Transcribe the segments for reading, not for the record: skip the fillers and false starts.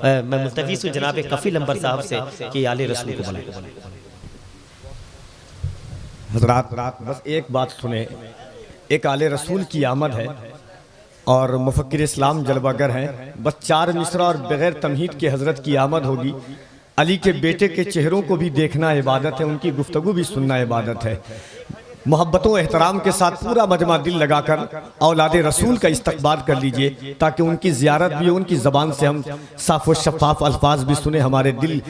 मैं मुल्तवीस हूँ जनाब कफ़ील अंबर साहब से कि आले रसूल को बुलाएं। हज़रात बस एक बात सुने, एक आले रसूल की आमद है और मुफक्किर इस्लाम जलवागर हैं, बस 4 मिसरा और बग़ैर तमहीद के हज़रत की आमद होगी। अली के बेटे के चेहरों को भी देखना इबादत है, उनकी गुफ्तगू भी सुनना इबादत है। मोहब्बतों एहतराम के साथ पूरा मजमा दिल लगाकर औलाद रसूल का इस्तक़बाल कर लीजिए ताकि उनकी ज़ियारत भी हो, उनकी ज़बान से हम साफ़ व शफ़ाफ़ अल्फाज भी सुने, हमारे दिल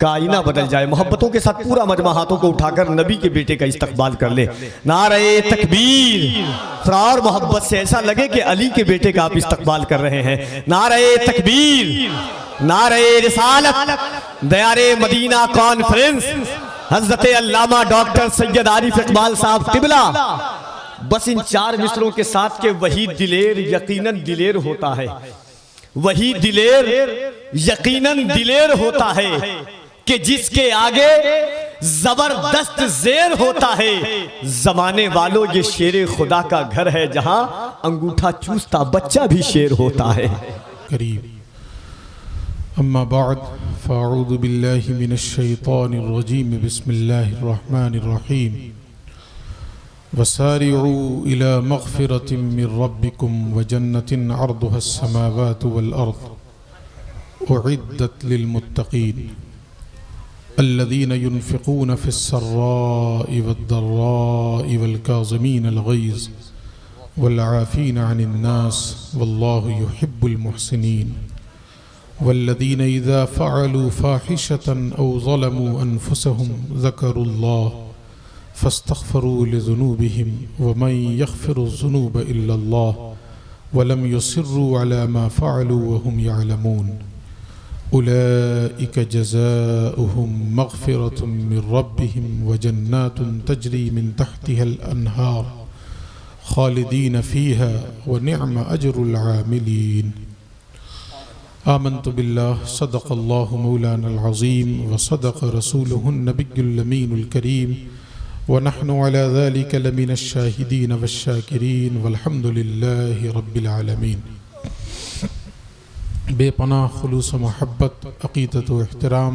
का आईना बदल जाए। मोहब्बतों के साथ पूरा मजमा हाथों को उठाकर नबी के बेटे का इस्तक़बाल कर ले। नारे तकबीर, और मोहब्बत से ऐसा लगे कि अली के बेटे का आप इस्तक़बाल कर रहे हैं। नारे तकबीर, नारे रिसालत, दयारे मदीना कॉन्फ्रेंस, हज़रत अल्लामा डॉक्टर सैयद आरिफ इकबाल साहब क़िबला। बस इन 4 मिसरों के साथ के वही दिलेर यकीनन दिलेर होता है, वही दिलेर यकीनन दिलेर होता है कि जिसके आगे जबरदस्त जेर होता है। जमाने वालों ये शेर खुदा का घर है जहां अंगूठा चूसता बच्चा भी शेर होता है। करीब अम्मा बाद फ़अऊज़ु बिल्लाहि मिनश शैतानिर रजीम, बिस्मिल्लाहिर रहमानिर रहीम। वसारिऊ इला मग़फ़िरतिम मिर रब्बिकुम व जन्नतिन अर्दुहस समावातु वल अर्द उइद्दत लिल मुत्तक़ीन अल्लज़ीना युनफ़िक़ूना फ़िस्सर्राइ वद्दर्राइ वल काज़िमीनल ग़ैज़ वल आफ़ीना अनिन नास वल्लाहु युहिब्बुल मुहसिनीन वल्लज़ीना इज़ा फ़अलू फ़ाहिशतन औ ज़लमू अनफ़ुसहुम ज़करुल्लाह फ़स्तग़फ़रू लिज़ुनूबिहिम वमन यग़फ़िरुज़्ज़ुनूब इल्लल्लाह वलम युसिर्रू अला मा फ़अलू वहुम यअलमून उलाइका जज़ाउहुम मग़फ़िरतुम मिर रब्बिहिम व जन्नातुन तजरी मिन तहतिहल अन्हार ख़ालिदीन फ़ीहा व निअम अजरुल आमिलीन। आमन्तु बिल्लाह सदक़ल्लाहु मौलानल अज़ीम व सदक़ रसूलुहुन नबियुल अमीनुल करीम व नहनु अला ज़ालिका लमिनश शाहिदीन वश्शाकिरीन वल्हम्दुलिल्लाहि रब्बिल आलमीन। बेपनाह खुलूस मोहब्बत, अक़ीदत व एहतराम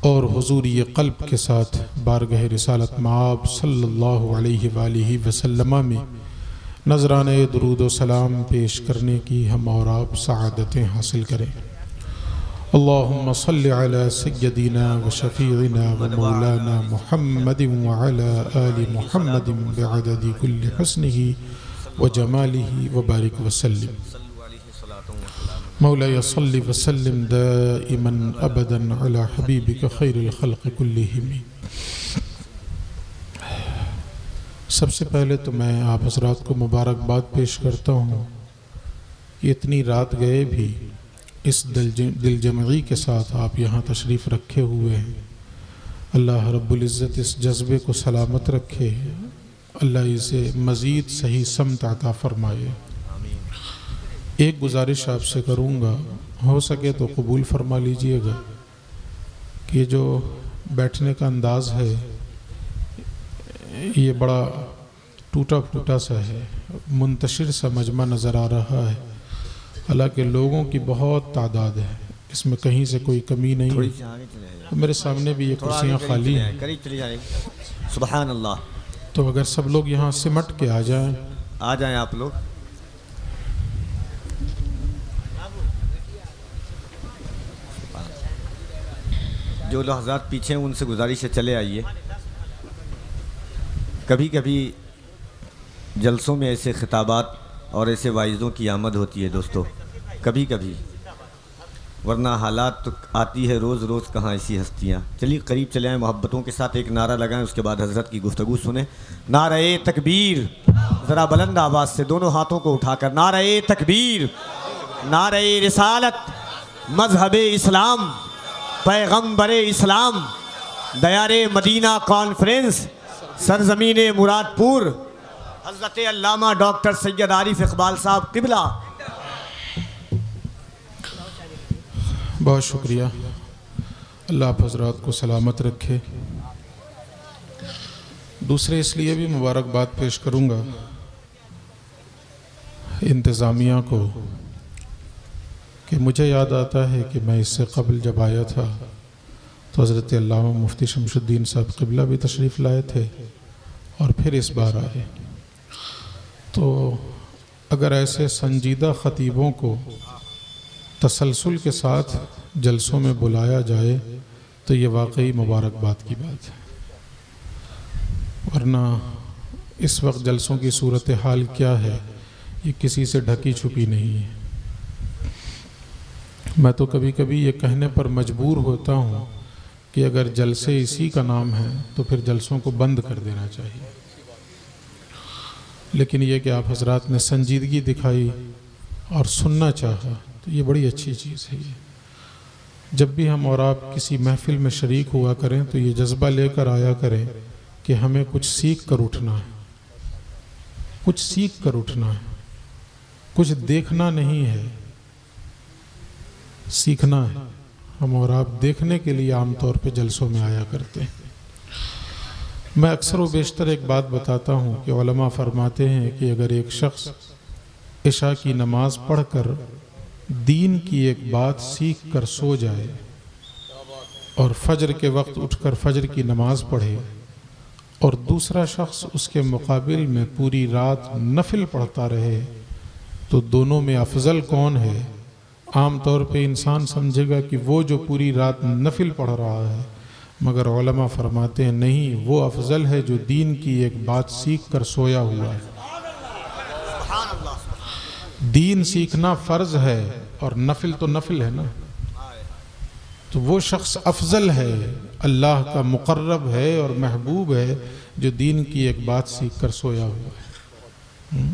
और हुज़ूरी क़ल्ब के साथ बारगाह रिसालत मआब सल्लल्लाहु अलैहि वालिहि वसल्लम में नज़राने दुरूद व सलाम पेश करने की हम और आप सआदतें हासिल करें। अल्लाहुम्मा सल्लि अला सय्यदिना व शफ़ीइना व मौलाना मुहम्मदिन व अला आलि मुहम्मदिन बिअददि कुल्लि हुस्निही व जमालिही व बारिक व सल्लिम। मौलाया सल्लि व सल्लिम दाइमन अबदन अला हबीबिका खैरिल खल्क़ि कुल्लिहिम। सबसे पहले तो मैं आप हज़रात को मुबारकबाद पेश करता हूँ कि इतनी रात गए भी इस दिलजमगी के साथ आप यहाँ तशरीफ़ रखे हुए हैं। अल्लाह रब्बुल इज़्ज़त इस जज्बे को सलामत रखे, अल्लाह इसे मज़ीद सही समत अता फ़रमाए। एक गुजारिश आपसे करूँगा, हो सके तो कबूल फरमा लीजिएगा कि ये जो बैठने का अंदाज़ है ये बड़ा टूटा फूटा सा है, मुंतशिर सा मजमा नज़र आ रहा है। हालांकि लोगों की बहुत तादाद है, इसमें कहीं से कोई कमी नहीं है। मेरे सामने भी ये कुर्सियाँ खाली हैं। सुभान अल्लाह। तो अगर सब लोग यहाँ सिमट के आ जाएं आप लोग। जो लोग हज़रात पीछे हैं उनसे गुजारिश है चले आइए। कभी कभी जलसों में ऐसे खिताबात और ऐसे वाइज़ों की आमद होती है दोस्तों, कभी कभी, वरना हालात तो आती है रोज़ रोज़ कहाँ ऐसी हस्तियाँ। चलिए करीब चले आएँ, मोहब्बतों के साथ एक नारा लगाएं, उसके बाद हज़रत की गुफ्तगू सुने। नारे तकबीर, ज़रा बुलंद आवाज़ से दोनों हाथों को उठाकर नारे तकबीर, नारे रिसालत, मज़हब इस्लाम, पैगम्बर इस्लाम, दयारे मदीना कॉन्फ्रेंस, सरज़मीन मुरादपुर, हज़रत अल्लामा डॉक्टर सैयद आरिफ इकबाल साहब क़िबला। बहुत शुक्रिया, अल्लाह आप हज़रात को सलामत रखे। दूसरे इसलिए भी मुबारकबाद पेश करूँगा इंतज़ामिया को कि मुझे याद आता है कि मैं इससे कबल जब आया था तो हज़रत अल्लामा मुफ्ती शमशुद्दीन साहब क़िबला भी तशरीफ़ लाए थे और फिर इस बार आए। तो अगर ऐसे संजीदा ख़तीबों को तसलसल के साथ जलसों में बुलाया जाए तो ये वाकई मुबारकबाद की बात है, वरना इस वक्त जलसों की सूरत हाल क्या है ये किसी से ढकी छुपी नहीं है। मैं तो कभी कभी ये कहने पर मजबूर होता हूँ कि अगर जलसे इसी का नाम है तो फिर जलसों को बंद कर देना चाहिए, लेकिन ये कि आप हजरात ने संजीदगी दिखाई और सुनना चाहा तो ये बड़ी अच्छी चीज़ है। ये जब भी हम और आप किसी महफिल में शरीक हुआ करें तो ये जज्बा लेकर आया करें कि हमें कुछ सीख कर उठना है, कुछ सीख कर उठना है, कुछ देखना नहीं है, सीखना है। हम और आप देखने के लिए आमतौर पे जलसों में आया करते हैं। मैं अक्सर व बेशतर एक बात बताता हूँ कि उलमा फरमाते हैं कि अगर एक शख्स इशा की नमाज पढ़कर दीन की एक बात सीख कर सो जाए और फजर के वक्त उठकर फजर की नमाज पढ़े और दूसरा शख्स उसके मुकाबिल में पूरी रात नफिल पढ़ता रहे तो दोनों में अफजल कौन है? आम तौर पे इंसान समझेगा कि वो जो पूरी रात नफिल पढ़ रहा है, मगर उलमा फरमाते हैं नहीं, वो अफजल है जो दीन की एक बात सीख कर सोया हुआ है। दीन सीखना फ़र्ज़ है और नफिल तो नफिल है ना, तो वो शख्स अफजल है, अल्लाह का मुकर्रब है और महबूब है जो दीन की एक बात सीख कर सोया हुआ है।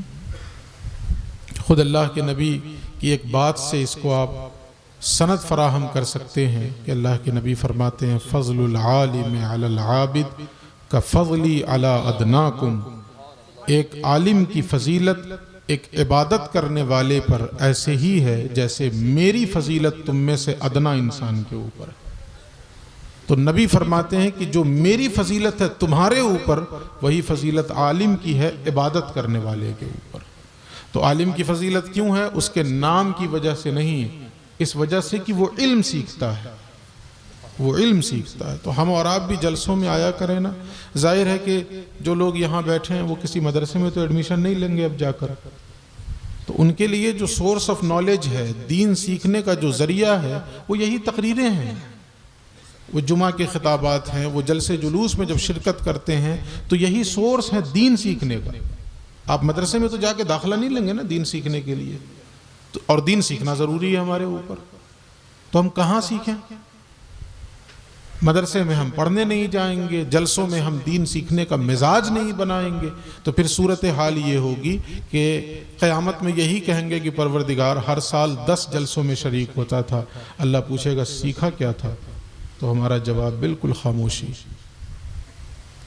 खुद अल्लाह के नबी की एक बात से इसको आप सनद फराहम कर सकते हैं कि अल्लाह के नबी फरमाते हैं फ़ज़लुल आलिम अलल आबिद का फ़ज़ली अला अदनाकुम। एक आलिम की फजीलत एक इबादत करने वाले पर ऐसे ही है जैसे मेरी फजीलत तुम में से अदना इंसान के ऊपर। तो नबी फरमाते हैं कि जो मेरी फजीलत है तुम्हारे ऊपर, वही फजीलत आलिम की है इबादत करने वाले के ऊपर। तो आलिम की फजीलत क्यों है? उसके नाम की वजह से नहीं, इस वजह से कि वो इल्म सीखता है, वो इल्म सीखता है। तो हम और आप भी जलसों में आया करें ना। जाहिर है कि जो लोग यहाँ बैठे हैं वो किसी मदरसे में तो एडमिशन नहीं लेंगे अब जाकर, तो उनके लिए जो सोर्स ऑफ नॉलेज है, दीन सीखने का जो ज़रिया है, वो यही तकरीरें हैं, वो जुमा के खिताबात हैं, वो जलसे जुलूस में जब शिरकत करते हैं तो यही सोर्स है दीन सीखने का। आप मदरसे में तो जाके दाखिला नहीं लेंगे ना दीन सीखने के लिए, तो और दीन सीखना ज़रूरी है हमारे ऊपर, तो हम कहाँ सीखें? मदरसे में हम पढ़ने नहीं जाएंगे, जलसों में हम दीन सीखने का मिजाज नहीं बनाएंगे, तो फिर सूरत हाल ये होगी कि क़यामत में यही कहेंगे कि परवरदिगार हर साल 10 जलसों में शरीक होता था, अल्लाह पूछेगा सीखा क्या था? तो हमारा जवाब बिल्कुल खामोशी।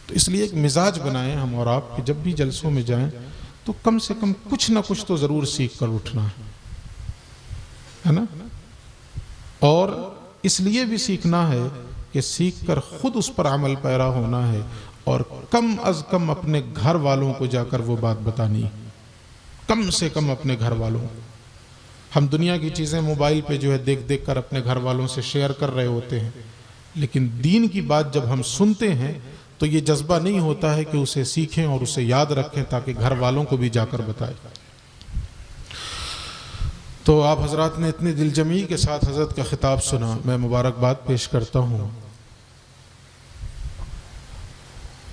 तो इसलिए एक मिजाज बनाएं हम और आप कि जब भी जलसों में जाएं तो कम से कम कुछ ना कुछ तो ज़रूर सीख कर उठना है ना। और इसलिए भी सीखना है कि सीख कर खुद उस पर अमल पैरा होना है और कम अज़ कम अपने घर वालों को जाकर वो बात बतानी, कम से कम अपने घर वालों को। हम दुनिया की चीज़ें मोबाइल पे जो है देख देख कर अपने घर वालों से शेयर कर रहे होते हैं, लेकिन दीन की बात जब हम सुनते हैं तो ये जज्बा नहीं होता है कि उसे सीखें और उसे याद रखें ताकि घर वालों को भी जाकर बताएं। तो आप हजरात ने इतनी दिलजमी के साथ हजरत का खिताब सुना, मैं मुबारकबाद पेश करता हूँ।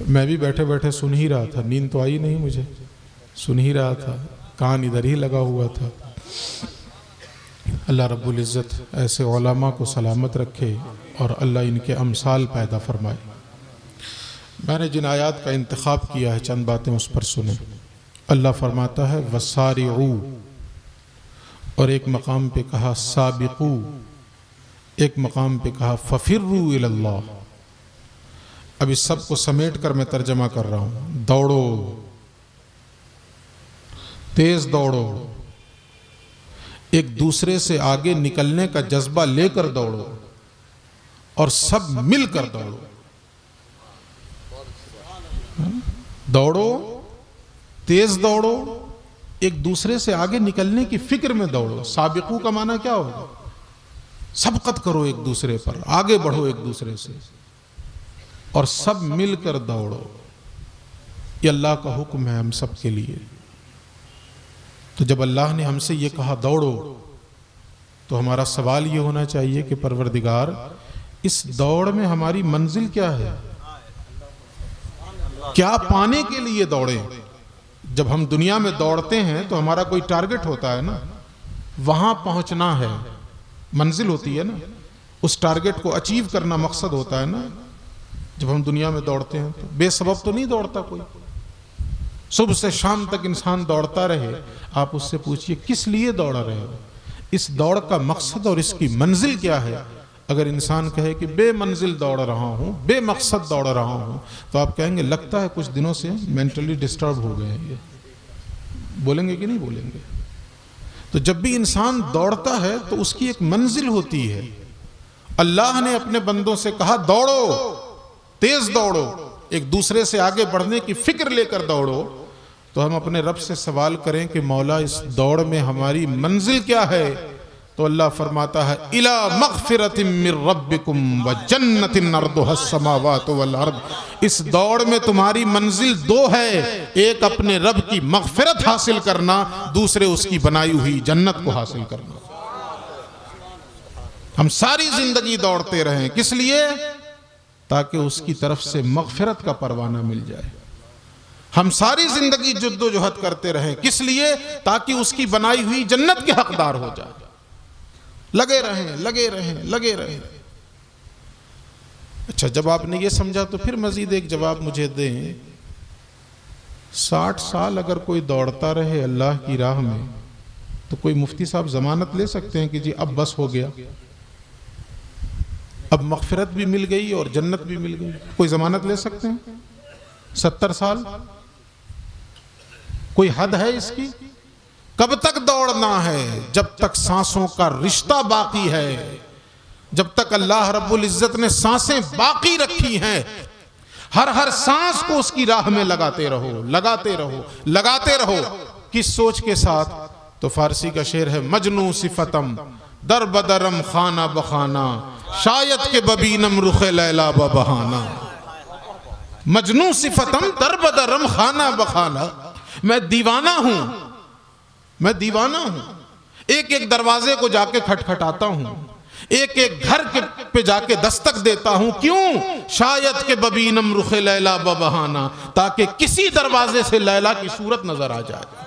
मैं भी बैठे बैठे सुन ही रहा था, नींद तो आई नहीं मुझे, सुन ही रहा था, कान इधर ही लगा हुआ था। अल्लाह रब्बुल इज़्ज़त ऐसे उलमा को सलामत रखे और अल्लाह इनके अमसाल पैदा फरमाए। मैंने जिन आयात का इंतखाब किया है चंद बातें उस पर सुने। अल्लाह फरमाता है वसारिऊ, और एक मकाम पे कहा साबिकू, एक मकाम पे कहा फफिर्रू इलल्लाह। अब इस सब को समेट कर मैं तर्जमा कर रहा हूँ। दौड़ो, तेज दौड़ो, एक दूसरे से आगे निकलने का जज्बा लेकर दौड़ो और सब मिलकर दौड़ो। दौड़ो, तेज दौड़ो एक दूसरे से आगे निकलने की फिक्र में दौड़ो। साबिकू का माना क्या होगा? सबकत करो एक दूसरे पर, आगे बढ़ो एक दूसरे से और सब मिलकर दौड़ो। ये अल्लाह का हुक्म है हम सब के लिए। तो जब अल्लाह ने हमसे ये कहा दौड़ो, तो हमारा सवाल ये होना चाहिए कि परवरदिगार, इस दौड़ में हमारी मंजिल क्या है? क्या पाने के लिए दौड़े? जब हम दुनिया में दौड़ते हैं तो हमारा कोई टारगेट होता है ना, वहां पहुंचना है, मंजिल होती है ना, उस टारगेट को अचीव करना मकसद होता है ना। जब हम दुनिया में दौड़ते हैं तो बेसबब तो नहीं दौड़ता कोई। सुबह से शाम तक इंसान दौड़ता रहे, आप उससे पूछिए किस लिए दौड़ रहे हो, इस दौड़ का मकसद और इसकी मंजिल क्या है। अगर इंसान कहे कि बेमंजिल दौड़ रहा हूं, बेमकसद दौड़ रहा हूं, तो आप कहेंगे लगता है कुछ दिनों से मेंटली डिस्टर्ब हो गए हैं ये। बोलेंगे कि नहीं बोलेंगे? तो जब भी इंसान दौड़ता है तो उसकी एक मंजिल होती है। अल्लाह ने अपने बंदों से कहा दौड़ो, तेज दौड़ो, एक दूसरे से आगे बढ़ने की फिक्र लेकर दौड़ो। तो हम अपने रब से सवाल करें कि मौला इस दौड़ में हमारी मंजिल क्या है? तो अल्लाह फरमाता है इला मग़फ़िरतिम मिर रब्बिकुम व जन्नतिन अर्दुहस समावातु वल अर्द। इस दौड़ में तुम्हारी मंजिल दो है, एक अपने रब की मग़फ़िरत हासिल करना, दूसरे उसकी बनाई हुई जन्नत को हासिल करना। हम सारी जिंदगी दौड़ते रहें, किस लिए? ताकि उसकी तरफ से मग़फ़िरत का परवाना मिल जाए। हम सारी जिंदगी जद्दोजहद करते रहें, किस लिए? ताकि उसकी बनाई हुई जन्नत के हकदार हो जाए। लगे रहें, लगे रहें, लगे रहें। अच्छा, जब आपने ये समझा तो फिर मजीद एक जवाब मुझे दें। 60 साल अगर कोई दौड़ता रहे अल्लाह की राह में, तो कोई मुफ्ती साहब जमानत ले सकते हैं कि जी अब बस हो गया, अब मग़फ़िरत भी मिल गई और जन्नत भी मिल गई? कोई जमानत ले सकते हैं? 70 साल कोई हद है इसकी? कब तक दौड़ना है? जब तक सांसों का रिश्ता बाकी है, जब तक अल्लाह रब्बुल इज्जत ने सांसें बाकी रखी हैं, हर हर सांस को उसकी राह में लगाते रहो, लगाते रहो, लगाते रहो। किस सोच के साथ? तो फारसी का शेर है मजनू सिफतम दर बदरम खाना बखाना शायद के बबीनम रुखे लैला बहाना। मजनू सिफतम दर बदरम खाना बखाना, मैं दीवाना हूं, मैं दीवाना हूं। एक एक दरवाजे को जाके खटखटाता हूं, एक एक घर के पे जाके दस्तक देता हूं। क्यों? शायद के बबीनम रुखे लैला बहाना, ताकि किसी दरवाजे से लैला की सूरत नजर आ जाए।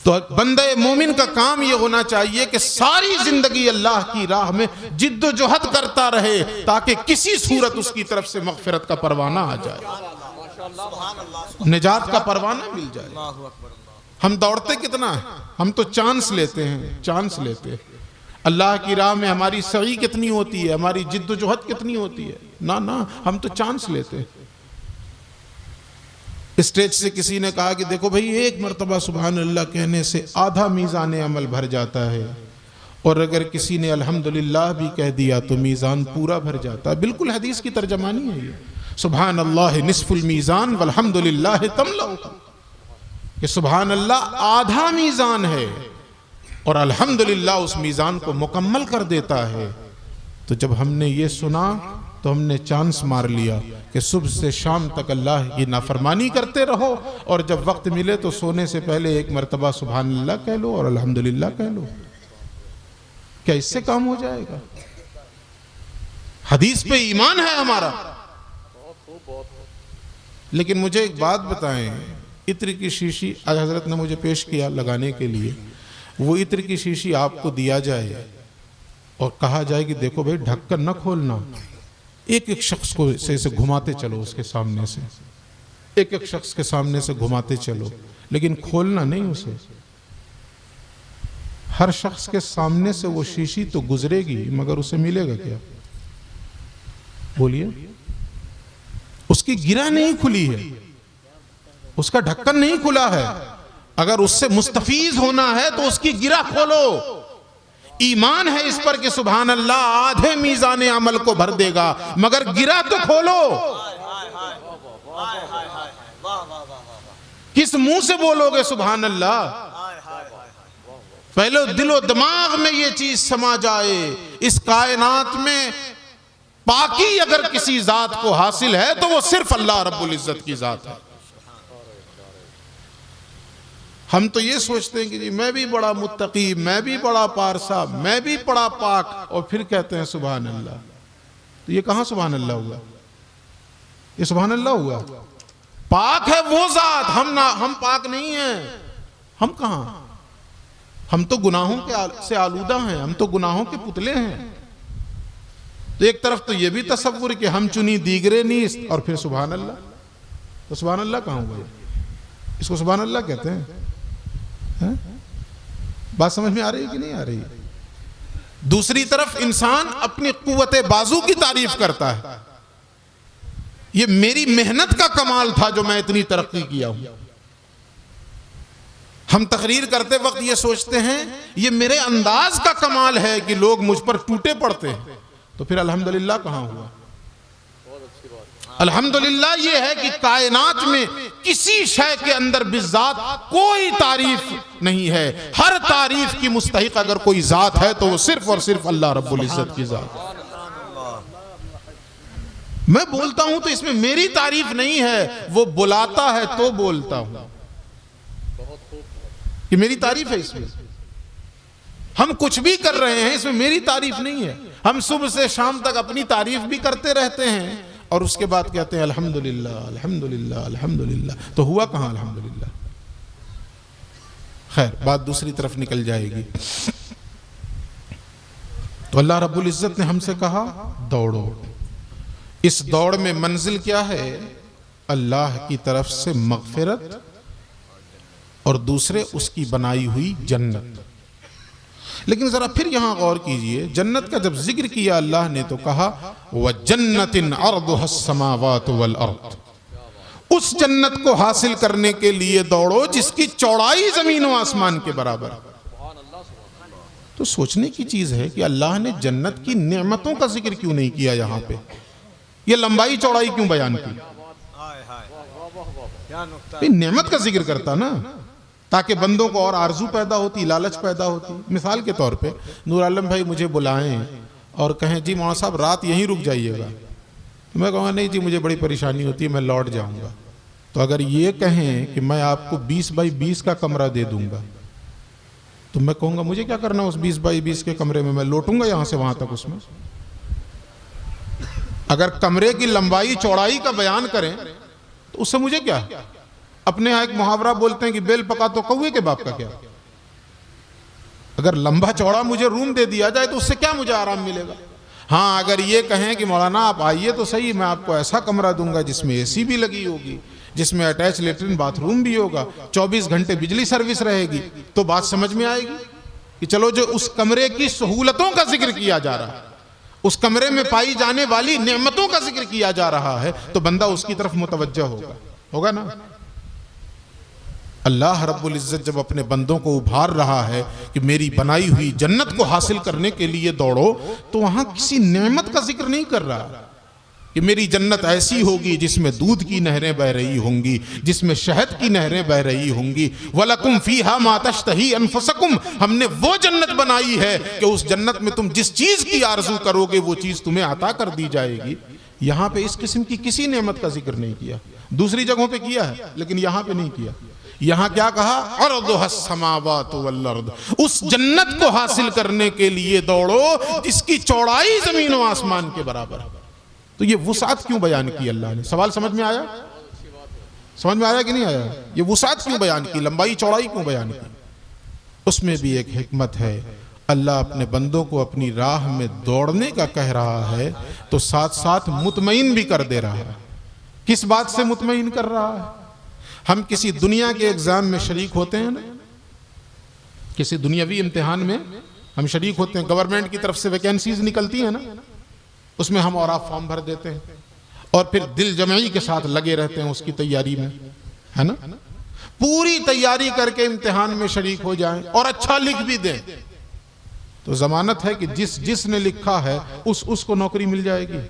तो बंदे मोमिन का काम यह होना चाहिए कि सारी जिंदगी अल्लाह की राह में जिद्दोजहद करता रहे, ताकि किसी सूरत उसकी तरफ से मग़फ़िरत का परवाना आ जाए, निजात का परवाना मिल जाए। हम दौड़ते कितना है? हम तो चांस लेते हैं, चांस लेते हैं। अल्लाह की राह में हमारी सही कितनी होती है, हमारी जिद्दोजहद कितनी होती है? ना ना, हम तो चांस लेते हैं। स्टेज से किसी ने कहा कि देखो भाई, एक मर्तबा सुभान अल्लाह कहने से आधा मीज़ान अमल भर जाता है, और अगर किसी ने अल्हम्दुलिल्लाह भी कह दिया तो मीज़ान पूरा भर जाता है। बिल्कुल हदीस की तर्जमानी है ये, सुभान अल्लाह निस्फुल मीज़ान वल्हम्दुलिल्लाह तमलउ, कि सुभान अल्लाह आधा मीज़ान है और अल्हम्दुलिल्लाह उस मीज़ान को मुकम्मल कर देता है। तो जब हमने ये सुना तो हमने चांस मार लिया कि सुबह से शाम तक अल्लाह की नाफरमानी करते रहो, और जब वक्त मिले तो सोने से पहले एक मर्तबा सुभान अल्लाह कह लो और अल्हम्दुलिल्लाह कह लो। क्या इससे काम हो जाएगा? हदीस पे ईमान है हमारा। लेकिन मुझे एक बात बताएं, इत्र की शीशी आज हजरत ने मुझे पेश किया लगाने के लिए, वो इत्र की शीशी आपको दिया जाए और कहा जाए कि देखो भाई ढक्कन न खोलना, एक एक शख्स को से इसे घुमाते चलो, उसके सामने से एक एक शख्स के सामने से घुमाते चलो, लेकिन खोलना नहीं उसे। हर शख्स के सामने से वो शीशी तो गुजरेगी, मगर उसे मिलेगा क्या? बोलिए। उसकी गिरा नहीं खुली है, उसका ढक्कन नहीं खुला है। अगर उससे मुस्तफीज होना है तो उसकी गिरा खोलो। ईमान है इस पर कि सुभान अल्लाह आधे मीज़ान अमल को भर देगा, मगर गिरा तो खोलो। किस मुंह से बोलोगे सुभान अल्लाह? पहले दिलो दिमाग में ये चीज समा जाए, इस कायनात में पाकी अगर किसी जात को हासिल है तो वो सिर्फ अल्लाह रब्बुल इज्जत की जात है। हम तो ये सोचते हैं कि जी मैं भी बड़ा मुत्तकी, मैं भी बड़ा पारसा, मैं भी बड़ा पाक, और फिर कहते हैं सुभान अल्लाह। तो ये कहां सुभान अल्लाह हुआ? ये सुभान अल्लाह हुआ? पाक है वो जात, हम पाक नहीं हैं। हम कहां? हम तो गुनाहों के से आलूदा हैं, हम तो गुनाहों के पुतले हैं। तो एक तरफ तो ये भी तसव्वुर कि हम चुनी दीगरे नीस, और फिर सुभान अल्लाह। तो सुभान अल्लाह कहां हुआ? इसको सुभान अल्लाह कहते हैं? बात समझ में आ रही है कि नहीं आ रही? दूसरी तरफ इंसान अपनी कुव्वते बाजू की तारीफ करता है, ये मेरी मेहनत का कमाल था जो मैं इतनी तरक्की किया हूं। हम तकरीर करते वक्त ये सोचते हैं ये मेरे अंदाज का कमाल है कि लोग मुझ पर टूटे पड़ते हैं। तो फिर अल्हम्दुलिल्लाह कहां हुआ? अल्हम्दुलिल्लाह ये है कि कायनात में किसी शय के अंदर बिज़ात कोई तारीफ नहीं है। हर तारीफ की मुस्तहिक अगर कोई जात है तो वो सिर्फ और सिर्फ अल्लाह रब्बुल इज्जत की जात। मैं बोलता हूं तो इसमें मेरी तारीफ नहीं है, वो बुलाता है तो बोलता हूं कि मेरी तारीफ है। इसमें हम कुछ भी कर रहे हैं, इसमें मेरी तारीफ नहीं है। हम सुबह से शाम तक अपनी तारीफ भी करते रहते हैं और उसके बाद कहते हैं अल्हम्दुलिल्लाह अल्हम्दुलिल्लाह अल्हम्दुलिल्लाह। तो हुआ कहां अल्हम्दुलिल्लाह? खैर, बात दूसरी तरफ निकल जाएगी। तो अल्लाह रब्बुल इज्जत ने हमसे कहा दौड़ो। इस दौड़ में मंजिल क्या है? अल्लाह की तरफ से मगफिरत और दूसरे उसकी बनाई हुई जन्नत। लेकिन जरा फिर यहां गौर कीजिए, जन्नत का जब जिक्र किया अल्लाह ने तो कहा व जन्नतिन अर्दुहस समावातु वल अर्द। उस जन्नत को हासिल करने के लिए दौड़ो जिसकी चौड़ाई जमीन व आसमान के बराबर। तो सोचने की चीज है कि अल्लाह ने जन्नत की नेमतों का जिक्र क्यों नहीं किया? यहां पे ये लंबाई चौड़ाई क्यों बयान की? नेमत का जिक्र करता ना, ताकि बंदों को और आरजू पैदा होती, लालच पैदा होती। मिसाल के तौर पे नूर आलम भाई मुझे बुलाएं और कहें जी मौलाना साहब रात यहीं रुक जाइएगा, तो मैं कहूँगा नहीं जी मुझे बड़ी परेशानी होती है, मैं लौट जाऊँगा। तो अगर ये कहें कि मैं आपको 20 बाई 20 का कमरा दे दूंगा, तो मैं कहूँगा मुझे क्या करना उस 20 बाई 20 के कमरे में, मैं लौटूंगा यहाँ से वहाँ तक उसमें। अगर कमरे की लंबाई चौड़ाई का बयान करें तो उससे मुझे क्या? अपने यहाँ एक मुहावरा बोलते हैं कि बेल पका तो कौवे के बाप का क्या। अगर लंबा चौड़ा मुझे रूम दे दिया जाए तो उससे क्या मुझे आराम मिलेगा? हाँ, अगर ये कहें कि मौलाना आप आइए तो सही, मैं आपको ऐसा कमरा दूंगा जिसमें एसी भी लगी होगी, जिसमें अटैच लेटरिन बाथरूम भी होगा, 24 घंटे बिजली सर्विस रहेगी, तो बात समझ में आएगी कि चलो जो उस कमरे की सहूलतों का जिक्र किया जा रहा है, उस कमरे में पाई जाने वाली नेमतों का जिक्र किया जा रहा है, तो बंदा उसकी तरफ मुतवज्जह होगा ना। अल्लाह रब्बुल इज्जत जब अपने बंदों को उभार रहा है कि मेरी बनाई हुई जन्नत को हासिल करने के लिए दौड़ो, तो वहां किसी नेमत का जिक्र नहीं कर रहा कि मेरी जन्नत ऐसी होगी जिसमें दूध की नहरें बह रही होंगी, जिसमें शहद की नहरें बह रही होंगी। वलकुम फीहा मा तश्तही अनफुसकुम, हमने वो जन्नत बनाई है कि उस जन्नत में तुम जिस चीज की आरजू करोगे वो चीज तुम्हें अता कर दी जाएगी। यहां पे इस किस्म की किसी नेमत का जिक्र नहीं किया। दूसरी जगहों पे किया है लेकिन यहां पे नहीं किया। यहां क्या कहा? अर्दुहस समावातु वल अर्द, उस जन्नत को हासिल करने के लिए दौड़ो जिसकी चौड़ाई जमीन व आसमान के बराबर। तो ये वुसात क्यों बयान की अल्लाह ने? सवाल समझ में आया? समझ में आया कि नहीं आया? ये वुसात क्यों बयान की, लंबाई चौड़ाई क्यों बयान की? उसमें भी एक हिकमत है। अल्लाह अपने बंदों को अपनी राह में दौड़ने का कह रहा है तो साथ साथ मुतमईन भी कर दे रहा है। किस बात से मुतमईन कर रहा है? हम किसी दुनिया के एग्जाम में शरीक होते हैं ना, किसी दुनियावी इम्तिहान में हम शरीक होते हैं, गवर्नमेंट की तरफ से वैकेंसीज निकलती है ना, उसमें हम और आप फॉर्म भर देते हैं और फिर दिल जमई के साथ लगे रहते हैं उसकी तैयारी में, है ना। पूरी तैयारी करके इम्तिहान में शरीक हो जाएं और अच्छा लिख भी दें तो जमानत है कि जिसने लिखा है उसको नौकरी मिल जाएगी?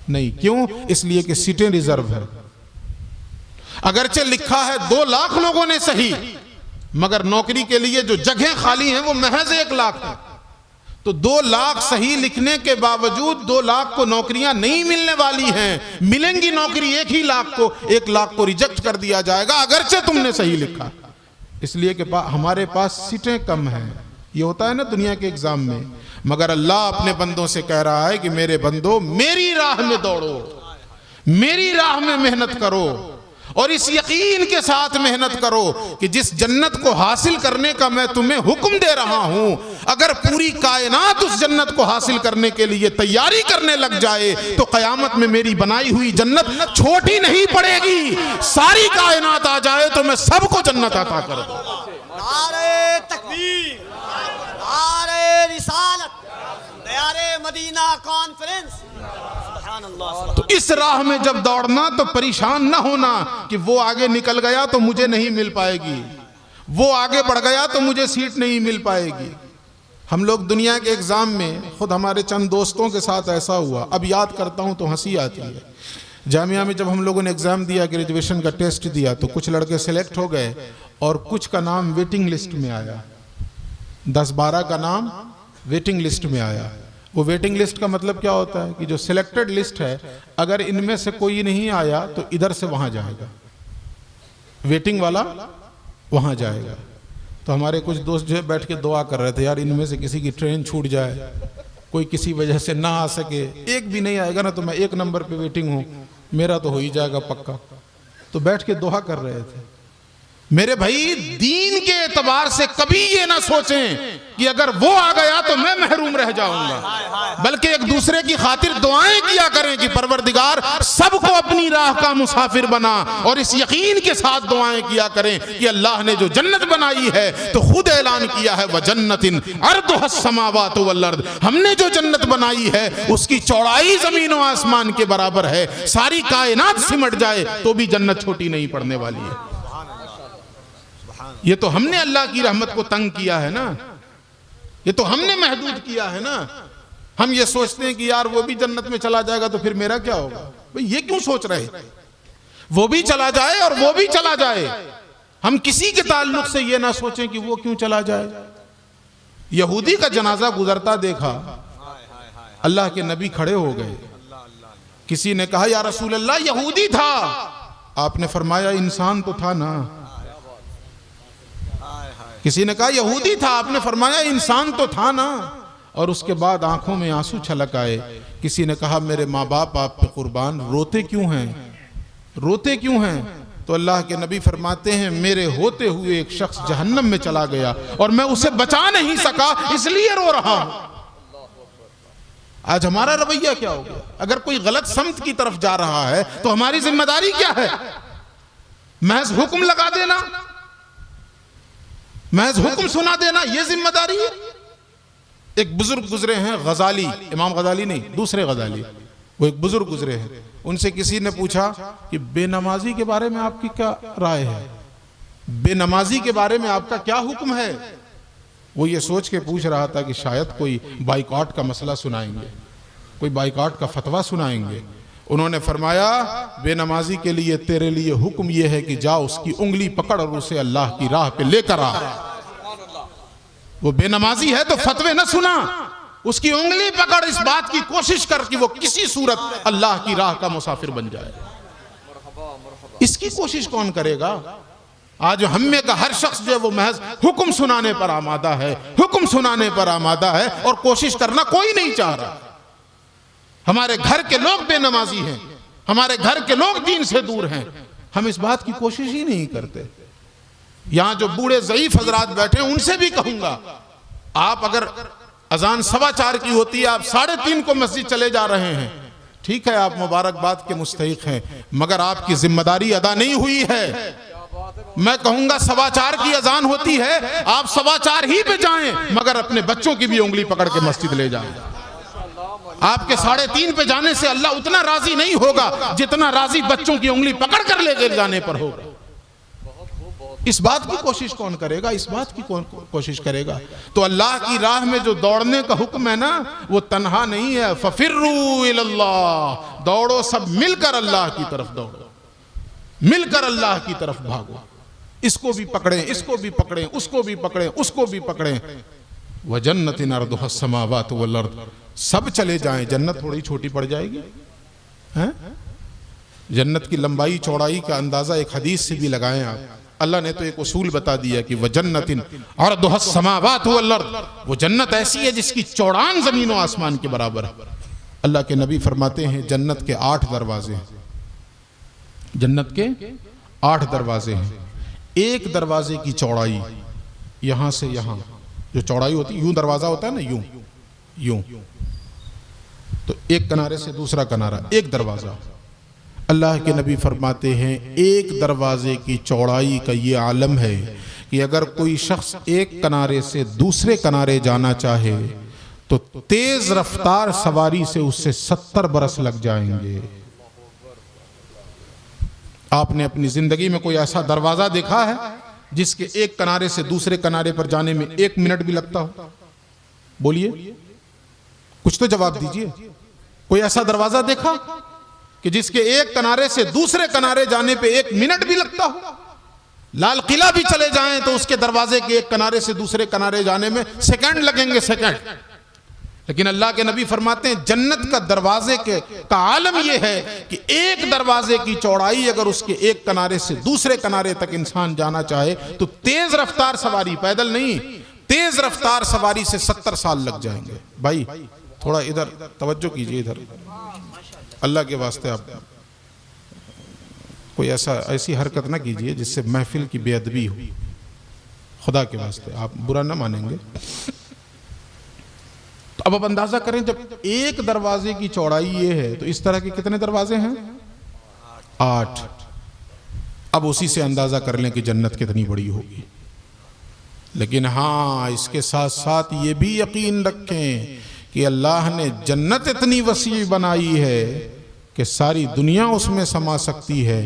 नहीं। क्यों? इसलिए कि सीटें रिजर्व है। अगरचे लिखा है 2 लाख लोगों ने सही, मगर नौकरी के लिए जो जगह खाली हैं वो महज 1 लाख है। तो 2 लाख सही लिखने के बावजूद 2 लाख को नौकरियां नहीं मिलने वाली हैं। मिलेंगी नौकरी 1 ही लाख को, 1 लाख को रिजेक्ट कर दिया जाएगा अगरचे तुमने सही लिखा, इसलिए कि हमारे पास सीटें कम हैं। ये होता है ना दुनिया के एग्जाम में। मगर अल्लाह अपने बंदों से कह रहा है कि मेरे बंदो मेरी राह में दौड़ो, मेरी राह में मेहनत करो, और इस यकीन के साथ मेहनत करो कि जिस जन्नत को हासिल करने का मैं तुम्हें हुक्म दे रहा हूं, अगर पूरी कायनात उस जन्नत को हासिल करने के लिए तैयारी करने लग जाए तो कयामत में मेरी बनाई हुई जन्नत छोटी नहीं पड़ेगी। सारी कायनात आ जाए तो मैं सबको जन्नत अता कर दूं। नारे तकबीर, नारे रिसालत, नारे मदीना कॉन्फ्रेंस। तो इस राह में जब दौड़ना तो परेशान ना होना कि वो आगे निकल गया तो मुझे नहीं मिल पाएगी, वो आगे बढ़ गया तो मुझे सीट नहीं मिल पाएगी। हम लोग दुनिया के एग्जाम में, खुद हमारे चंद दोस्तों के साथ ऐसा हुआ, अब याद करता हूं तो हंसी आती है। जामिया में जब हम लोगों ने एग्जाम दिया, ग्रेजुएशन का टेस्ट दिया, तो कुछ लड़के सिलेक्ट हो गए और कुछ का नाम वेटिंग लिस्ट में आया, 10-12 का नाम वेटिंग लिस्ट में आया। वो वेटिंग लिस्ट का मतलब क्या होता है कि जो सिलेक्टेड लिस्ट है, अगर इनमें से कोई नहीं आया तो इधर से वहां जाएगा, वेटिंग वाला वहां जाएगा। तो हमारे कुछ दोस्त जो है बैठ के दुआ कर रहे थे, यार इनमें से किसी की ट्रेन छूट जाए, कोई किसी वजह से ना आ सके, एक भी नहीं आएगा ना तो मैं 1 नंबर पे वेटिंग हूं, मेरा तो हो ही जाएगा पक्का। तो बैठ के दुआ कर रहे थे। मेरे भाई, दीन के एतबार से कभी ये ना सोचें कि अगर वो आ गया तो मैं महरूम रह जाऊंगा, बल्कि एक दूसरे की खातिर दुआएं किया करें कि परवरदिगार सबको अपनी राह का मुसाफिर बना, और इस यकीन के साथ दुआएं किया करें कि अल्लाह ने जो जन्नत बनाई है तो खुद ऐलान किया है, व जन्नतिन अर्दुहस समावातु वल अर्द, हमने जो जन्नत बनाई है उसकी चौड़ाई जमीन और आसमान के बराबर है। सारी कायनात सिमट जाए तो भी जन्नत छोटी नहीं पड़ने वाली है। ये तो हमने अल्लाह की रहमत को तंग किया है ना, ये तो हमने महदूद किया है ना। हम ये सोचते हैं कि यार वो भी जन्नत में चला जाएगा तो फिर मेरा क्या होगा। भाई ये क्यों सोच रहे, वो भी चला जाए और वो भी चला जाए। हम किसी के ताल्लुक से ये ना सोचें कि वो क्यों चला जाए। यहूदी का जनाजा गुजरता देखा, अल्लाह के नबी खड़े हो गए। किसी ने कहा या रसूल अल्लाह यहूदी था, आपने फरमाया इंसान तो था ना। किसी ने कहा यहूदी था, आपने फरमाया इंसान तो था ना। और उसके बाद आंखों में आंसू छलक आए। किसी ने कहा मेरे माँ बाप आप पे कुर्बान, रोते क्यों हैं, रोते क्यों हैं। तो अल्लाह के नबी फरमाते हैं मेरे होते हुए एक शख्स जहन्नम में चला गया और मैं उसे बचा नहीं सका, इसलिए रो रहा हूं। आज हमारा रवैया क्या हो गया। अगर कोई गलत समत की तरफ जा रहा है तो हमारी जिम्मेदारी क्या है, महज हुक्म लगा देना, महज हुक्म सुना देना, यह जिम्मेदारी है। एक बुजुर्ग गुजरे हैं, गजाली, इमाम गजाली नहीं, दूसरे गजाली, वो एक बुजुर्ग गुजरे हैं। उनसे किसी ने पूछा कि बेनमाजी के बारे में आपकी क्या राय है, बेनमाजी के बारे में आपका क्या हुक्म है। वो ये सोच के पूछ रहा था कि शायद कोई बाइकॉट का मसला सुनाएंगे, कोई बाइकॉट का फतवा सुनाएंगे। उन्होंने फरमाया बेनमाजी के लिए तेरे लिए हुक्म यह है कि जा उसकी उंगली पकड़ और उसे अल्लाह की राह पे लेकर आ। वो बेनमाजी है तो फतवे न सुना, उसकी उंगली पकड़, इस बात की कोशिश कर कि वो किसी सूरत अल्लाह की राह का मुसाफिर बन जाए। इसकी कोशिश कौन करेगा। आज हम में का हर शख्स जो है वो महज हुक्म सुनाने पर आमादा है, हुक्म सुनाने पर आमादा है, और कोशिश करना कोई नहीं चाह रहा। हमारे घर के लोग बेनमाजी हैं, हमारे घर के लोग दीन से दूर हैं, हम इस बात की कोशिश ही नहीं करते। यहां जो बूढ़े ज़ईफ हजरात बैठे हैं उनसे भी कहूंगा, आप अगर अजान 4:15 की होती है, आप 3:30 को मस्जिद चले जा रहे हैं, ठीक है आप मुबारकबाद के मुस्तहिक हैं, मगर आपकी जिम्मेदारी अदा नहीं हुई है। मैं कहूंगा 4:15 की अजान होती है, आप 4:15 ही पे जाएं, मगर अपने बच्चों की भी उंगली पकड़ के मस्जिद ले जाएं। आपके 3:30 पे जाने से अल्लाह उतना राजी नहीं होगा जितना राजी बच्चों की उंगली पकड़ कर लेकर जाने पर होगा। इस बात की कोशिश कौन करेगा, इस बात की कौन कोशिश करेगा। तो अल्लाह की राह में जो दौड़ने का हुक्म है ना, वो तन्हा नहीं है। फफिर्रू इलल्लाह, दौड़ो सब मिलकर अल्लाह की तरफ दौड़ो, मिलकर अल्लाह की तरफ भागो। इसको भी पकड़ें, इसको भी पकड़ें, उसको भी पकड़ें, उसको भी पकड़ें। व जन्नतिन अर्दुहा अस्समावातु वल अर्द, सब चले जाएं, जन्नत थोड़ी छोटी पड़ जाएगी हैं? जन्नत की लंबाई चौड़ाई का अंदाजा एक हदीस से भी लगाएं आप। अल्लाह ने तो एक उसूल बता दिया कि वह जन्नतिन अर्दुहा अस्समावातु वल अर्द, वो जन्नत ऐसी है जिसकी चौड़ान जमीन और आसमान के बराबर है। अल्लाह के नबी फरमाते हैं जन्नत के 8 दरवाजे हैं, जन्नत के 8 दरवाजे हैं। एक दरवाजे की चौड़ाई यहां से यहां जो चौड़ाई होती है, यूं दरवाजा होता है ना, यूं यूं, तो एक किनारे से दूसरा किनारा, एक दरवाजा। अल्लाह के नबी फरमाते हैं एक दरवाजे की चौड़ाई का ये आलम है कि अगर कोई शख्स एक किनारे से दूसरे किनारे जाना चाहे तो तेज रफ्तार सवारी से उससे 70 बरस लग जाएंगे। आपने अपनी जिंदगी में कोई ऐसा दरवाजा देखा है जिसके एक किनारे से दूसरे किनारे पर जाने में 1 मिनट भी लगता हो? बोलिए, कुछ तो जवाब दीजिए। कोई ऐसा दरवाजा देखा कि जिसके एक किनारे से दूसरे किनारे जाने पे 1 मिनट भी लगता हो? लाल किला भी चले जाएं तो उसके दरवाजे के एक किनारे से दूसरे किनारे जाने में सेकंड लगेंगे, सेकंड। लेकिन अल्लाह के नबी फरमाते हैं जन्नत का दरवाजे का आलम यह है कि एक दरवाजे की चौड़ाई अगर उसके एक किनारे से दूसरे किनारे तक इंसान जाना चाहे तो तेज रफ्तार सवारी, पैदल नहीं, तेज रफ्तार सवारी से 70 साल लग जाएंगे। भाई थोड़ा इधर तवज्जो कीजिए, इधर अल्लाह के वास्ते आप कोई ऐसी हरकत ना कीजिए जिससे महफिल की बेअदबी हो, खुदा के वास्ते आप बुरा ना मानेंगे। तो अब आप अंदाजा करें जब एक दरवाजे की चौड़ाई ये है तो इस तरह के कितने दरवाजे हैं? 8। अब उसी से अंदाजा कर लें कि जन्नत कितनी बड़ी होगी। लेकिन हाँ, इसके साथ साथ ये भी यकीन रखें कि अल्लाह ने जन्नत इतनी वसी बनाई है कि सारी दुनिया उसमें समा सकती है,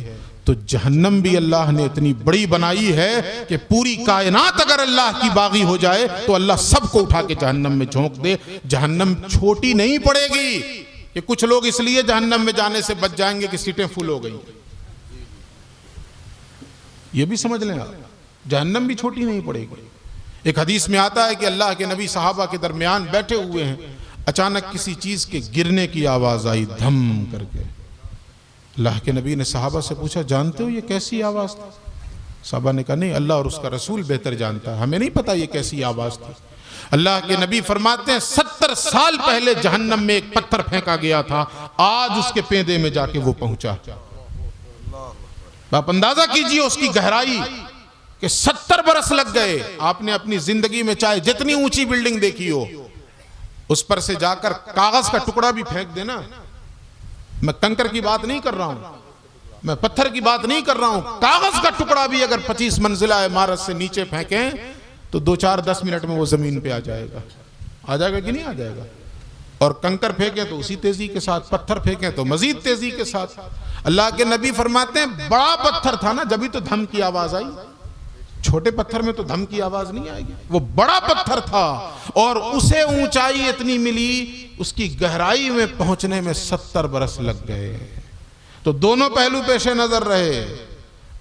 तो जहन्नम भी अल्लाह ने इतनी बड़ी बनाई है कि पूरी कायनात अगर अल्लाह की बागी हो जाए तो अल्लाह सबको उठा के जहन्नम में झोंक दे। जहन्नम छोटी नहीं पड़ेगी कि कुछ लोग इसलिए जहन्नम में जाने से बच जाएंगे कि सीटें फुल हो गई। ये भी समझ लें आप, जहन्नम भी छोटी नहीं पड़ेगी। एक हदीस में आता है कि अल्लाह के नबी सहाबा के दरमियान बैठे हुए हैं, अचानक किसी चीज के गिरने की आवाज आई, धम करके। अल्लाह के नबी ने सहाबा से पूछा जानते हो ये कैसी आवाज थी? सहाबा ने कहा नहीं, अल्लाह और उसका रसूल बेहतर जानता है, हमें नहीं पता ये कैसी आवाज थी। अल्लाह के नबी फरमाते हैं 70 साल पहले जहन्नम में एक पत्थर फेंका गया था, आज उसके पेंदे में जाके वो पहुंचा। आप अंदाजा कीजिए उसकी गहराई कि 70 बरस लग गए। आपने अपनी जिंदगी में चाहे जितनी ऊंची बिल्डिंग देखी हो, उस पर से जाकर कागज का टुकड़ा भी फेंक देना, मैं कंकर की बात नहीं कर रहा हूं, मैं पत्थर की बात नहीं कर रहा हूं, कागज का टुकड़ा भी अगर 25 मंजिला इमारत से नीचे फेंकें तो 2-4-10 मिनट में वो जमीन पे आ जाएगा। आ जाएगा कि नहीं आ जाएगा? और कंकर फेंके तो उसी तेजी के साथ, पत्थर फेंके तो मजीद तेजी के साथ। अल्लाह के नबी फरमाते हैं बड़ा पत्थर था ना, जब भी तो धम की आवाज आई। छोटे पत्थर में तो धम की आवाज नहीं आएगी, वो बड़ा पत्थर था और उसे ऊंचाई इतनी मिली, उसकी गहराई में पहुंचने में 70 बरस लग गए। तो दोनों पहलू पेशे नजर रहे,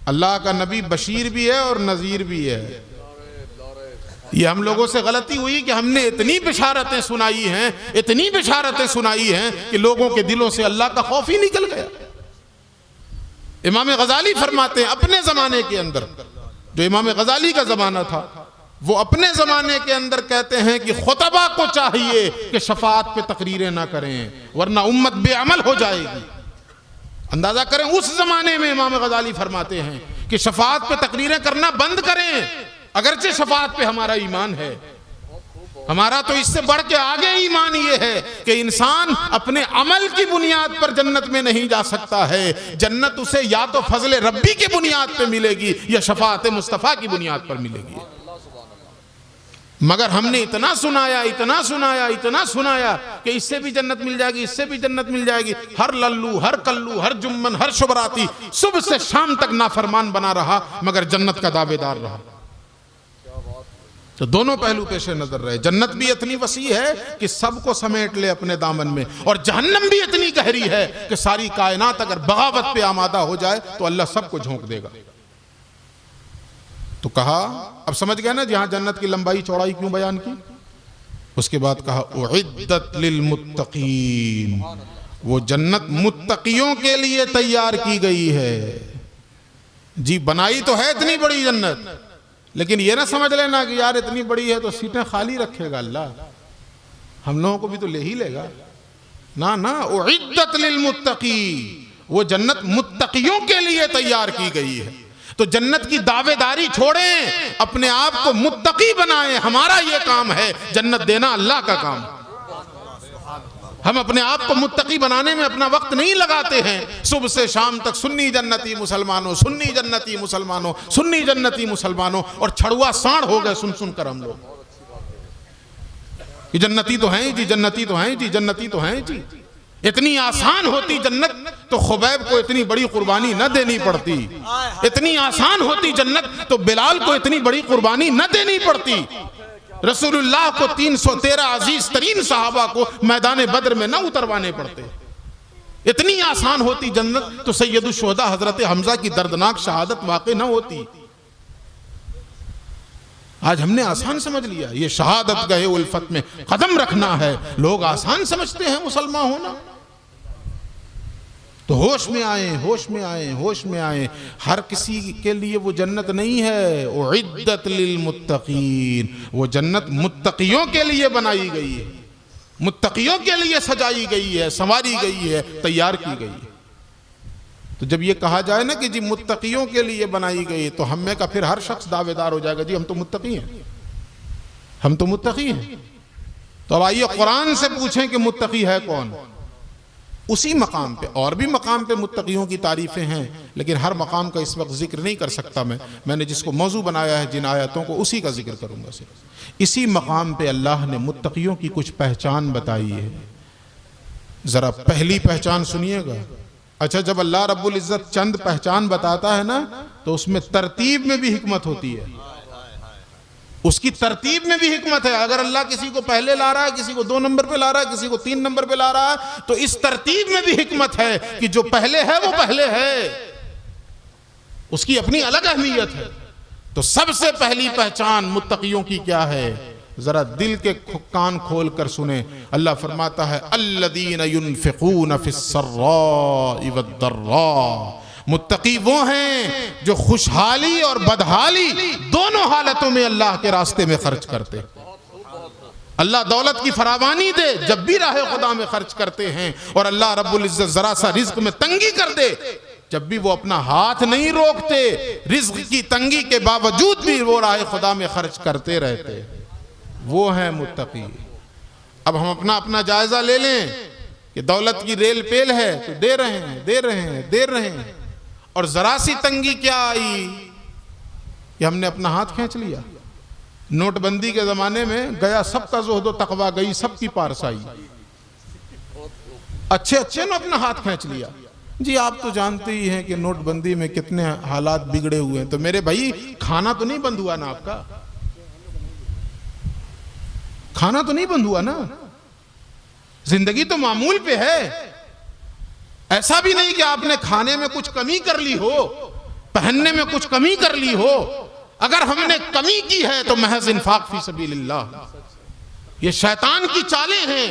अल्लाह का नबी बशीर भी है और नजीर भी है। ये हम लोगों से गलती हुई कि हमने इतनी बिशारतें सुनाई हैं, इतनी बिशारतें सुनाई हैं कि लोगों के दिलों से अल्लाह का खौफ ही निकल गया। इमाम गजाली फरमाते हैं अपने जमाने के अंदर, जो इमाम गजाली का जमाना था, वो अपने जमाने के अंदर कहते हैं कि खुतबा को चाहिए कि शफाअत पे तकरीरें ना करें वरना उम्मत बेअमल हो जाएगी। अंदाजा करें उस जमाने में इमाम गजाली फरमाते हैं कि शफाअत पे तकरीरें करना बंद करें, अगरचे शफाअत पे हमारा ईमान है। हमारा तो इससे बढ़ के आगे ईमान ये है कि इंसान अपने अमल की बुनियाद पर जन्नत में नहीं जा सकता है। जन्नत उसे या तो फजले रब्बी की बुनियाद पे मिलेगी या शफाअत मुस्तफ़ा की बुनियाद पर मिलेगी। मगर हमने इतना सुनाया, इतना सुनाया, इतना सुनाया कि इससे भी जन्नत मिल जाएगी, इससे भी जन्नत मिल जाएगी। हर लल्लू, हर कल्लू, हर जुम्मन, हर शुबराती सुबह से शाम तक नाफरमान बना रहा मगर जन्नत का दावेदार रहा। तो दोनों पहलू पेश नजर रहे। जन्नत भी इतनी वसी है कि सबको समेट ले अपने दामन में, और जहन्नम भी इतनी गहरी है कि सारी कायनात अगर बगावत पे आमादा हो जाए तो अल्लाह सबको झोंक देगा। तो कहा, अब समझ गए ना जहां जन्नत की लंबाई चौड़ाई क्यों बयान की। उसके बाद कहा उइद्दत लिल मुत्तकीन, वो जन्नत मुत्तकियों के लिए तैयार की गई है। जी बनाई तो है इतनी बड़ी जन्नत, लेकिन ये ना समझ लेना कि यार इतनी बड़ी है तो सीटें खाली रखेगा अल्लाह, हम लोगों को भी तो ले ही लेगा। ना ना, उइद्दत लिल मुत्तकी, वो जन्नत मुत्तकियों के लिए तैयार की गई है। तो जन्नत की दावेदारी छोड़ें, अपने आप को मुत्तकी बनाएं। हमारा ये काम है, जन्नत देना अल्लाह का काम। हम अपने आप को मुत्तकी बनाने में अपना वक्त नहीं लगाते हैं। सुबह से शाम तक सुन्नी जन्नती मुसलमानों, सुन्नी जन्नती मुसलमानों, सुन्नी जन्नती मुसलमानों, और छड़ुआ सांड हो गए सुन सुनकर हम लोग कि जन्नती तो हैं जी, जन्नती तो हैं जी, जन्नती तो हैं जी। इतनी आसान होती जन्नत तो खुबैब को इतनी बड़ी कुर्बानी न देनी पड़ती। इतनी आसान होती जन्नत तो बिलाल को इतनी बड़ी कुर्बानी न देनी पड़ती। रसूलुल्लाह को 313 अजीज तरीन सहाबा को मैदान बद्र में न उतरवाने पड़ते। इतनी आसान होती जन्नत तो सैयदुल शुहदा हजरत हमजा की दर्दनाक शहादत वाक़ई न होती। आज हमने आसान समझ लिया, ये शहादत गए उल्फत में कदम रखना है। लोग आसान समझते हैं मुसलमान होना। तो होश में आए, होश में आए, होश में आए। हर किसी के लिए वो जन्नत नहीं है। उइद्दत लिल मुत्तकीन, वो जन्नत मुत्तकियों के लिए बनाई गई है, मुत्तकियों के लिए सजाई गई है, संवारी गई है, तैयार की गई है। तो जब ये कहा जाए ना कि जी मुत्तकियों के लिए बनाई गई, तो हम में का फिर हर शख्स दावेदार हो जाएगा, जी हम तो मुत्तकी हैं, हम तो मुत्तकी हैं। तो अब आइए कुरान से पूछें कि मुत्तकी है कौन। उसी मकाम पे, और भी मकाम पे मुत्तकियों की तारीफें हैं, लेकिन हर मकाम का इस वक्त जिक्र नहीं कर सकता मैंने जिसको मौजू बनाया है, जिन आयतों को, उसी का जिक्र करूंगा सिर्फ। इसी मकाम पे अल्लाह ने मुत्तकियों की कुछ पहचान बताई है। जरा पहली पहचान सुनिएगा। अच्छा, जब अल्लाह रब्बुल इज्जत चंद पहचान बताता है ना, तो उसमें तरतीब में भी हिकमत होती है। उसकी तरतीब में भी हिकमत है। अगर अल्लाह किसी को पहले ला रहा है, किसी को 2 नंबर पे ला रहा है, किसी को 3 नंबर पे ला रहा है, तो इस तरतीब में भी हिकमत है कि जो पहले है वो पहले है, उसकी अपनी अलग अहमियत है। तो सबसे पहली पहचान मुत्तकियों की क्या है, जरा दिल के कान खोल कर सुने। अल्लाह फरमाता है अल्लदीन युनफिकून फिस्सर्राइ वद्दर्रा, मुत्तकी वो हैं जो खुशहाली और बदहाली दोनों हालतों में अल्लाह के रास्ते में खर्च करते। अल्लाह दौलत की फरावानी दे, जब भी राह खुदा में खर्च करते हैं, और अल्लाह रब्बुल इज्जत जरा सा रिज्क में तंगी कर दे, जब भी वो अपना हाथ नहीं रोकते, रिज्क की तंगी के बावजूद भी वो राह खुदा में खर्च करते रहते। वो है मुत्तकी। अब हम अपना अपना जायजा ले लें कि दौलत की रेल पेल है तो दे रहे हैं, दे रहे हैं, दे रहे हैं, और जरा सी तंगी क्या आई कि हमने अपना हाथ खींच लिया। नोटबंदी के जमाने में गया सबका ज़ुहद व तक़वा, गई सबकी पारसाई। अच्छे अच्छे ने अपना हाथ खींच लिया। जी आप तो जानते ही हैं कि नोटबंदी में कितने हालात बिगड़े हुए हैं। तो मेरे भाई खाना तो नहीं बंद हुआ ना, आपका खाना तो नहीं बंद हुआ ना, जिंदगी तो मामूल पे है। ऐसा भी नहीं कि आपने खाने में कुछ कमी कर ली हो, पहनने में कुछ कमी कर ली हो। अगर हमने कमी की है तो महज इन्फाक फी सबीलिल्लाह। ये शैतान की चालें हैं।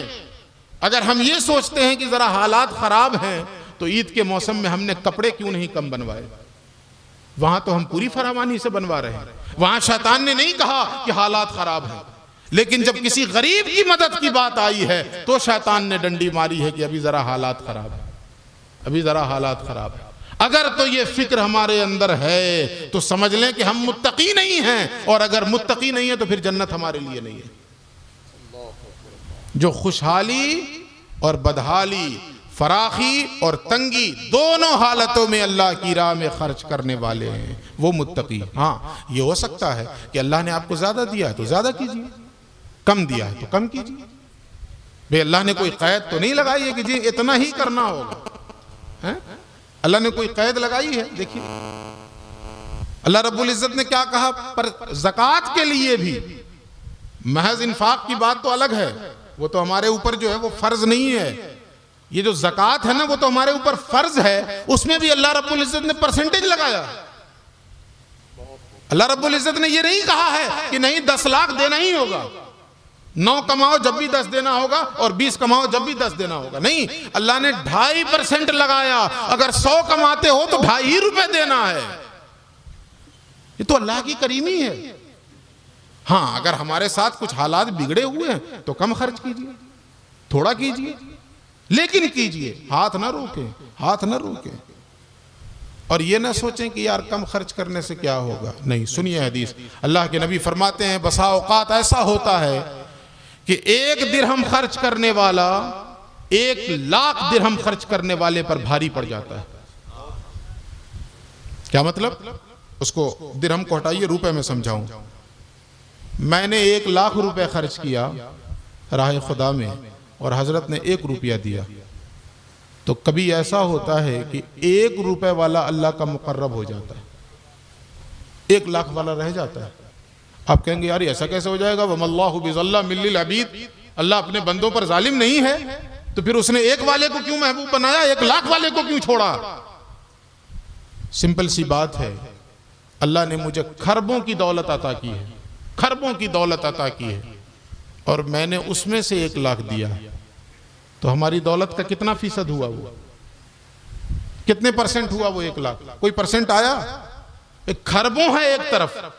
अगर हम ये सोचते हैं कि जरा हालात खराब हैं तो ईद के मौसम में हमने कपड़े क्यों नहीं कम बनवाए, वहां तो हम पूरी फरावानी से बनवा रहे हैं। वहां शैतान ने नहीं कहा कि हालात खराब हैं, लेकिन जब किसी गरीब की मदद की बात आई है तो शैतान ने डंडी मारी है कि अभी जरा हालात खराब है, अभी जरा हालात खराब है। अगर तो ये फिक्र हमारे अंदर है तो समझ लें कि हम मुत्तकी नहीं हैं, और अगर मुत्तकी नहीं है तो फिर जन्नत हमारे लिए नहीं है। जो खुशहाली और बदहाली, फराखी और तंगी, दोनों हालतों में अल्लाह की राह में खर्च करने वाले हैं, वो मुत्तकी। हाँ, ये हो सकता है कि अल्लाह ने आपको ज्यादा दिया है तो ज्यादा कीजिए, कम दिया है तो कम कीजिए। भाई अल्लाह ने कोई कैद तो नहीं लगाई है कि जी इतना ही करना होगा है? अल्लाह ने कोई कैद लगाई है? देखिए अल्लाह रब्बुल इज्जत ने क्या कहा, पर ज़कात के लिए भी महज इन्फाक की बात तो अलग है, वो तो हमारे ऊपर जो है वो फर्ज नहीं है। ये जो ज़कात है ना वो तो हमारे ऊपर फर्ज है, उसमें भी अल्लाह रब्बुल इज्जत ने परसेंटेज लगाया। अल्लाह रब्बुल इज्जत ने ये नहीं कहा है कि नहीं 10 लाख देना ही होगा, 9 कमाओ जब भी 10 देना होगा और 20 कमाओ जब भी 10 देना होगा। नहीं, अल्लाह ने 2.5% लगाया। अगर 100 कमाते हो तो 2.5 रुपए देना है। ये तो अल्लाह की करीमी है। हाँ, अगर हमारे साथ कुछ हालात बिगड़े हुए हैं तो कम खर्च कीजिए, थोड़ा कीजिए, लेकिन कीजिए, हाथ ना रोके, हाथ ना रोके। और ये ना सोचें कि यार कम खर्च करने से क्या होगा। नहीं, सुनिए हदीस, अल्लाह के नबी फरमाते हैं बसा औकात ऐसा होता है कि 1 दिरहम खर्च करने वाला 1 लाख दिरहम खर्च करने वाले पर भारी पड़ जाता है। क्या मतलब? उसको दिरहम को हटाइए, रुपए में समझाऊं। मैंने 1 लाख रुपए खर्च किया राह खुदा में और हजरत ने 1 रुपया दिया, तो कभी ऐसा होता है कि 1 रुपए वाला अल्लाह का मुकर्रब हो जाता है, 1 लाख वाला रह जाता है। आप कहेंगे यार ऐसा कैसे हो जाएगा? वमल्लाहु बिज़ल्लाम लिल अबीद, अल्लाह अपने बंदों पर जालिम नहीं है, तो फिर उसने 1 वाले को क्यों महबूब बनाया, 1 लाख वाले को क्यों छोड़ा? सिंपल सी बात है, अल्लाह ने मुझे खरबों की दौलत अता की है, खरबों की दौलत अता की है, और मैंने उसमें से 1 लाख दिया, तो हमारी दौलत का कितना फीसद हुआ? वो कितने परसेंट हुआ? वो 1 लाख कोई परसेंट आया? एक खरबों है एक तरफ,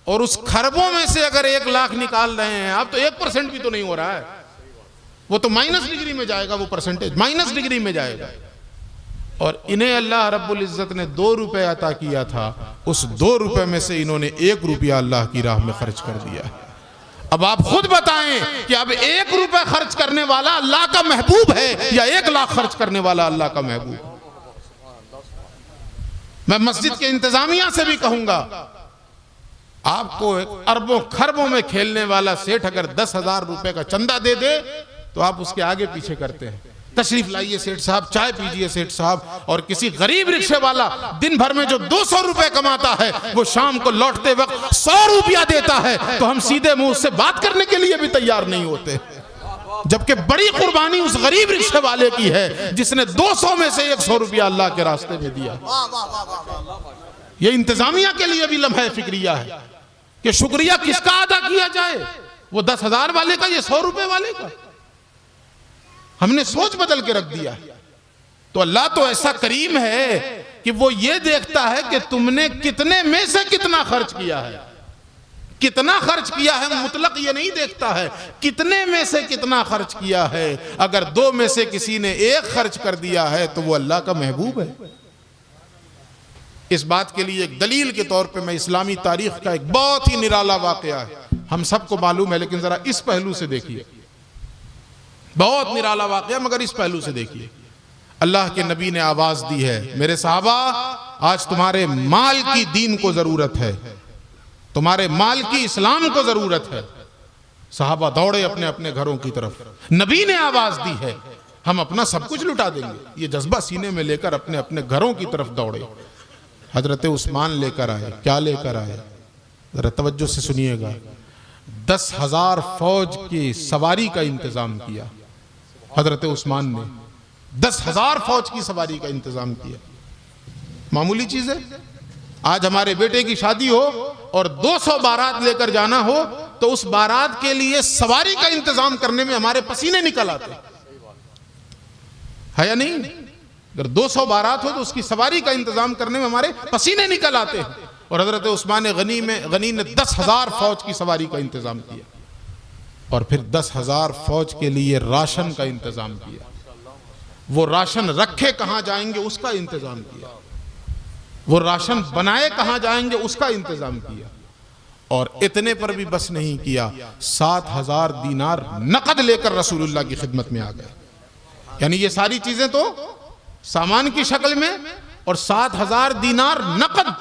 और उस खरबों में से अगर 1 लाख निकाल रहे हैं आप, तो 1% भी तो नहीं हो रहा है। वो तो माइनस डिग्री में जाएगा, वो परसेंटेज माइनस डिग्री में जाएगा। और इन्हें अल्लाह रब्बुल इज्जत ने 2 रुपए अता किया था, उस 2 रुपए में से इन्होंने 1 रुपया अल्लाह की राह में खर्च कर दिया। अब आप खुद बताएं कि अब 1 रुपया खर्च करने वाला अल्लाह का महबूब है या 1 लाख खर्च करने वाला अल्लाह का महबूब? मैं मस्जिद के इंतजामिया से भी कहूंगा, आपको अरबों खरबों में खेलने वाला सेठ अगर 10,000 रुपए का चंदा दे दे तो आप उसके आगे पीछे करते हैं। तशरीफ लाइए सेठ साहब, चाय पीजिए सेठ साहब। और किसी गरीब रिक्शे वाला दिन भर में जो 200 रुपए कमाता है, वो शाम को लौटते वक्त 100 रुपया देता है, तो हम सीधे मुंह से बात करने के लिए भी तैयार नहीं होते। जबकि बड़ी कुर्बानी उस गरीब रिक्शे वाले की है जिसने 200 में से 100 रुपया अल्लाह के रास्ते में दिया। ये इंतजामिया के लिए भी लम्हा फिक्रिया है कि शुक्रिया किसका अदा किया जाए, वो 10,000 वाले का, ये 100 रुपए वाले का। हमने सोच बदल के रख दिया। तो अल्लाह तो ऐसा करीम है कि वो ये देखता है कि तुमने कितने में से कितना खर्च किया है, कितना खर्च किया है। मुतलक ये नहीं देखता है कितने में से कितना खर्च किया है। अगर 2 में से किसी ने 1 खर्च कर दिया है तो वो अल्लाह का महबूब है। इस बात के लिए एक दलील के तौर पे मैं इस्लामी तारीख का एक बहुत ही निराला वाकया है, हम सबको मालूम है, लेकिन जरा इस पहलू से देखिए, बहुत निराला वाकया, मगर इस पहलू से देखिए। अल्लाह के नबी ने आवाज दी है, मेरे साहबा आज तुम्हारे माल की दीन को जरूरत है, तुम्हारे माल की इस्लाम को जरूरत है। साहबा दौड़े अपने अपने घरों की तरफ। नबी ने आवाज दी है, हम अपना सब कुछ लुटा देंगे। ये जज्बा सीने में लेकर अपने अपने घरों की तरफ दौड़े। हजरत उस्मान लेकर आए। क्या लेकर आए? जरा तवज्जो से सुनिएगा। 10,000 फौज की सवारी का इंतजाम किया हजरत उस्मान ने। 10,000 फौज की सवारी का इंतजाम किया। मामूली चीज है? आज हमारे बेटे की शादी हो और 200 बारात लेकर जाना हो तो उस बारात के लिए सवारी का इंतजाम करने में हमारे पसीने निकल आते है या नहीं? अगर 200 बारात हो तो उसकी सवारी का इंतजाम करने में हमारे पसीने निकल आते हैं। और हजरत उस्मान गनी ने 10,000 फौज की सवारी का इंतजाम किया और फिर 10,000 फौज के लिए राशन का इंतजाम किया। वो राशन रखे कहां जाएंगे उसका इंतजाम किया, वो राशन बनाए कहां जाएंगे उसका इंतजाम किया। और इतने पर भी बस नहीं किया, 7,000 दीनार नकद लेकर रसूलुल्लाह की खिदमत में आ गए। यानी ये सारी चीजें तो सामान की शक्ल में, और 7,000 दीनार नकद।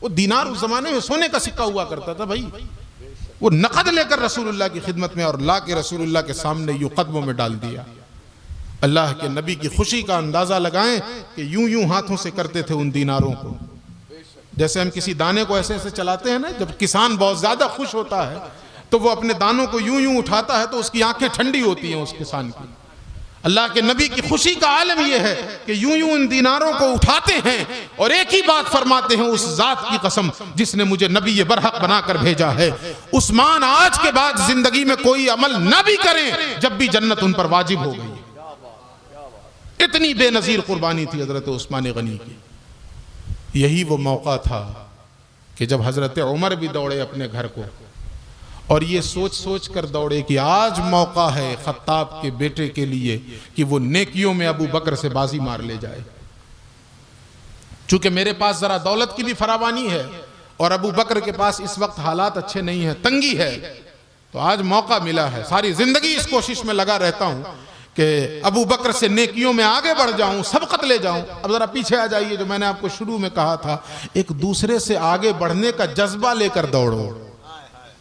वो दीनार उस जमाने में सोने का सिक्का हुआ करता था भाई। वो नकद लेकर रसूलुल्लाह की खिदमत में और ला के रसूलुल्लाह के सामने यूं कदमों में डाल दिया। अल्लाह के नबी की खुशी का अंदाजा लगाएं कि यूं यूं हाथों से करते थे उन दीनारों को, जैसे हम किसी दाने को ऐसे ऐसे चलाते हैं ना, जब किसान बहुत ज्यादा खुश होता है तो वो अपने दानों को यूं यूं उठाता है तो उसकी आंखें ठंडी होती हैं उस किसान की। अल्लाह के नबी की खुशी का आलम यह है कि यूं यूं इन दीनारों को उठाते हैं और एक ही बात फरमाते हैं, उस जात की कसम जिसने मुझे नबी ये बरहक बनाकर भेजा है, उस्मान आज के बाद जिंदगी में कोई अमल न भी करें जब भी जन्नत उन पर वाजिब हो गई। इतनी बेनजीर कुर्बानी थी हजरत उस्मान गनी की। यही वो मौका था कि जब हजरत उमर भी दौड़े अपने घर को और ये सोच सोच कर दौड़े कि आज मौका है खत्ताब के बेटे के लिए कि वो नेकियों में अबू बकर से बाजी मार ले जाए। चूंकि मेरे पास जरा दौलत की भी फरावानी है और अबू बकर के पास इस वक्त हालात अच्छे नहीं है, तंगी है, तो आज मौका मिला है। सारी जिंदगी इस कोशिश में लगा रहता हूं कि अबू बकर से नेकियों में आगे बढ़ जाऊं, सबकत ले जाऊं। अब जरा पीछे आ जाइए, जो मैंने आपको शुरू में कहा था, एक दूसरे से आगे बढ़ने का जज्बा लेकर दौड़ो।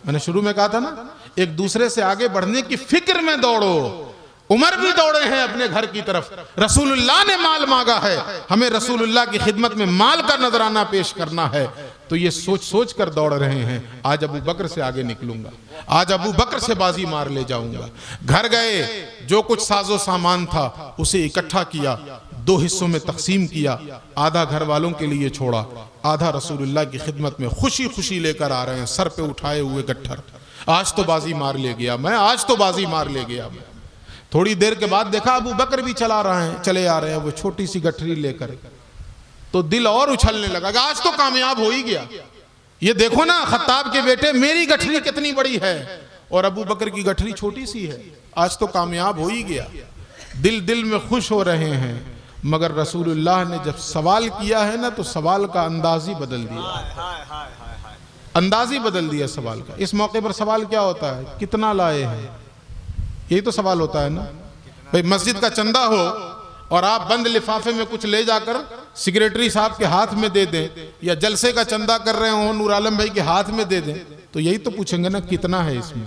मैंने शुरू में कहा था ना, एक दूसरे से आगे बढ़ने की फिक्र में दौड़ो। उमर भी दौड़े हैं अपने घर की तरफ, रसूलुल्लाह ने माल मांगा है, हमें रसूलुल्लाह की खिदमत में माल का नजराना पेश करना है, तो ये सोच सोच कर दौड़ रहे हैं, आज अबू बकर से आगे निकलूंगा, आज अबू बकर से बाजी मार ले जाऊंगा। घर गए, जो कुछ साजो सामान था उसे इकट्ठा किया, 2 हिस्सों में तकसीम किया, आधा घर वालों के लिए छोड़ा, आधा रसूलुल्लाह की खिदमत में खुशी खुशी लेकर आ रहे हैं, सर पे उठाए हुए गट्ठर। आज तो बाजी मार ले गया मैं, आज तो बाजी मार ले गया मैं। थोड़ी देर के बाद देखा अबू बकर भी चले आ रहे हैं वो छोटी सी गठरी लेकर, तो दिल और उछलने लगा, आज तो कामयाब हो ही गया। ये देखो ना खत्ताब के बेटे, मेरी गठरी कितनी बड़ी है और अबू बकर की गठरी छोटी सी है, आज तो कामयाब हो ही गया। दिल दिल में खुश हो रहे हैं, मगर रसूलुल्लाह ने जब सवाल किया है ना, तो सवाल का अंदाज ही बदल दिया, अंदाज ही बदल दिया सवाल का। इस मौके पर सवाल क्या होता है, कितना लाए हैं, यही तो सवाल होता है ना। भाई मस्जिद का चंदा हो और आप बंद लिफाफे में कुछ ले जाकर सेक्रेटरी साहब के हाथ में दे दें, या जलसे का चंदा कर रहे हो नूर आलम भाई के हाथ में दे दें, तो यही तो पूछेंगे ना कितना है इसमें,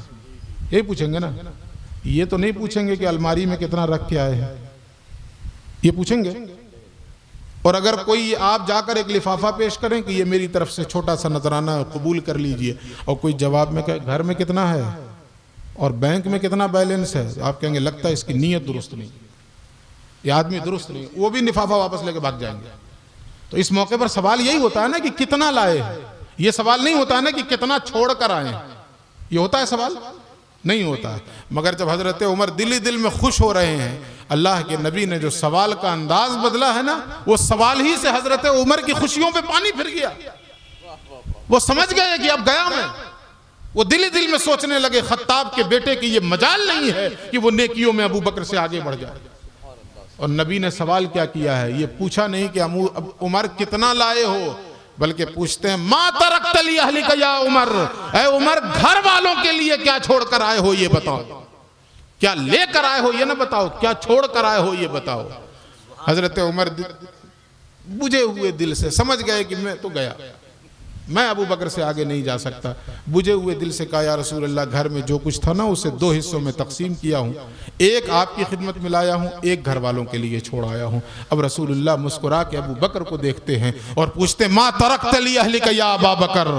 यही पूछेंगे ना। ये तो नहीं पूछेंगे कि अलमारी में कितना रख के आए हैं, ये पूछेंगे। और अगर कोई आप जाकर एक लिफाफा पेश करें कि ये मेरी तरफ से छोटा सा नजराना कबूल कर लीजिए, और कोई जवाब में कहे घर में कितना है और बैंक में कितना बैलेंस है, आप कहेंगे लगता है इसकी नीयत दुरुस्त नहीं, ये आदमी दुरुस्त नहीं, वो भी लिफाफा वापस लेके भाग जाएंगे। तो इस मौके पर सवाल यही होता है ना कि कितना लाए, ये सवाल नहीं होता है ना कि कितना छोड़ कर आए, ये होता है सवाल, नहीं होता है। मगर जब हजरत उमर दिल ही दिल में खुश हो रहे हैं, अल्लाह के नबी ने जो सवाल का अंदाज बदला है ना, वो सवाल ही से हजरत उमर की खुशियों पे पानी फिर गया। वो समझ गए कि अब गया मैं, वो दिल ही दिल में सोचने लगे खत्ताब के बेटे की ये मजाल नहीं है कि वो नेकियों में अबू बकर से आगे बढ़ जाए। और नबी ने सवाल क्या किया है, ये पूछा नहीं कि उमर कितना लाए हो, बल्कि पूछते हैं मा तरकत ली अहलिका या उमर, ऐ उमर घर वालों के लिए क्या छोड़कर आए हो ये बताओ, क्या लेकर आए हो ये ना बताओ, क्या छोड़कर आए हो ये बताओ। हजरत उमर बुझे हुए दिल से समझ गए कि मैं तो गया, मैं अबू बकर से आगे नहीं जा सकता। बुझे हुए दिल से कहा या रसूल अल्लाह, घर में जो कुछ था ना उसे 2 हिस्सों में तकसीम किया हूँ, एक आपकी खिदमत में लाया हूँ, एक घर वालों के लिए छोड़ आया हूँ। अब रसूलुल्लाह मुस्कुरा के अबू बकर को देखते हैं और पूछते मा तरकत ली अहलिका या अबा बकर,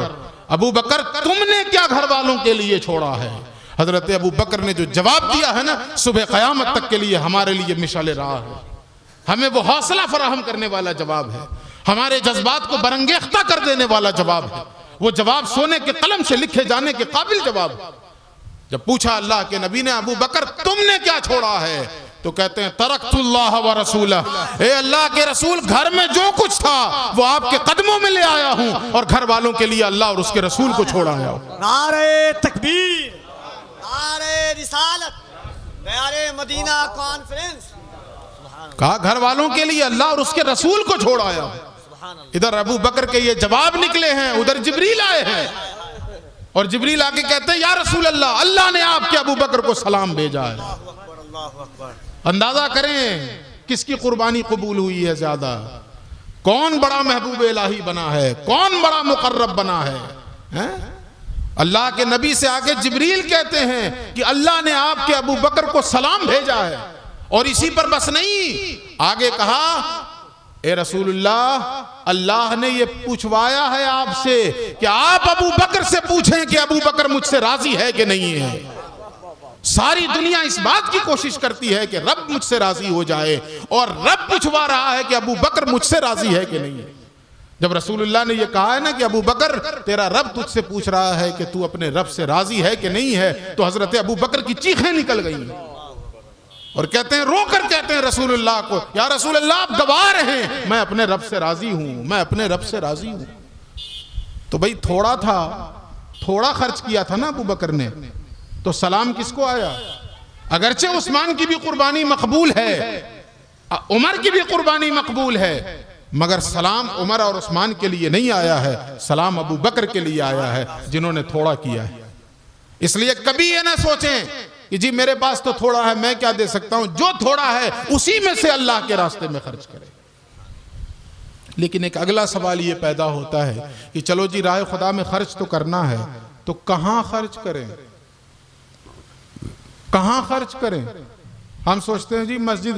अबू बकर तुमने क्या घर वालों के लिए छोड़ा है। हजरत अबू बकर ने जो जवाब दिया है ना, सुबह क़यामत तक के लिए हमारे लिए मिसाल राह है, हमें वो हौसला फराहम करने वाला जवाब है, हमारे जज्बात को बरंगेख्ता कर देने वाला जवाब है, वो जवाब सोने के कलम से लिखे जाने के काबिल जवाब है। जब पूछा अल्लाह के नबी ने अबू बकर तुमने क्या छोड़ा है, तो कहते हैं तरक्तुल्लाह व रसूलह, ए अल्लाह के रसूल घर में जो कुछ था वो आपके कदमों में ले आया हूं और घर वालों के लिए अल्लाह और उसके रसूल को छोड़ आया हूं। नारे तकबीर, नारे रिसालत, नारे मदीना कॉन्फ्रेंस। कहा घर वालों के लिए अल्लाह और उसके रसूल को छोड़ आया हूं। इधर अबू बकर के ये जवाब निकले हैं, उधर जिब्रील आए हैं और जिब्रील आके कहते हैं या रसूल अल्लाह, अल्लाह ने आपके अबू बकर को सलाम भेजा है। अंदाजा करें किसकी कुर्बानी कबूल हुई है ज्यादा, कौन बड़ा महबूब इलाही बना है, कौन बड़ा मुकर्रब बना है? अल्लाह के नबी से आगे जिब्रील कहते हैं कि अल्लाह ने आपके अबू बकर को सलाम भेजा है। और इसी पर बस नहीं, आगे कहा ए रसूलुल्लाह, अल्लाह ने ये पूछवाया है आपसे कि आप अबू बकर से पूछें कि अबू बकर मुझसे राजी है कि नहीं है। सारी दुनिया इस बात की कोशिश करती है कि रब मुझसे राजी हो जाए, और रब पूछवा रहा है कि अबू बकर मुझसे राजी है कि नहीं है। जब रसूलुल्लाह ने ये कहा है ना कि अबू बकर तेरा रब तुझसे पूछ रहा है कि तू अपने रब से राजी है कि नहीं है, तो हजरत अबू बकर की चीखें निकल गई और कहते हैं, रोकर कहते हैं रसूलुल्लाह को, या रसूलुल्लाह आप गवाह रहे, मैं अपने रब से राजी हूं, मैं अपने रब से राजी हूं। तो भाई थोड़ा था, थोड़ा खर्च किया था ना अबू बकर ने, तो सलाम किसको आया? अगरचे उस्मान की भी कुर्बानी मकबूल है, उमर की भी कुर्बानी मकबूल है, मगर सलाम उमर और उस्मान के लिए नहीं आया है, सलाम अबू बकर के लिए आया है, जिन्होंने थोड़ा किया है। इसलिए कभी ये ना सोचें कि जी मेरे पास तो थोड़ा है, मैं क्या दे सकता हूं। जो थोड़ा है उसी में से अल्लाह के रास्ते में खर्च करें। लेकिन एक अगला सवाल ये पैदा होता है कि चलो जी राह खुदा में खर्च तो करना है, तो कहां खर्च करें, कहां खर्च करें? हम सोचते हैं जी मस्जिद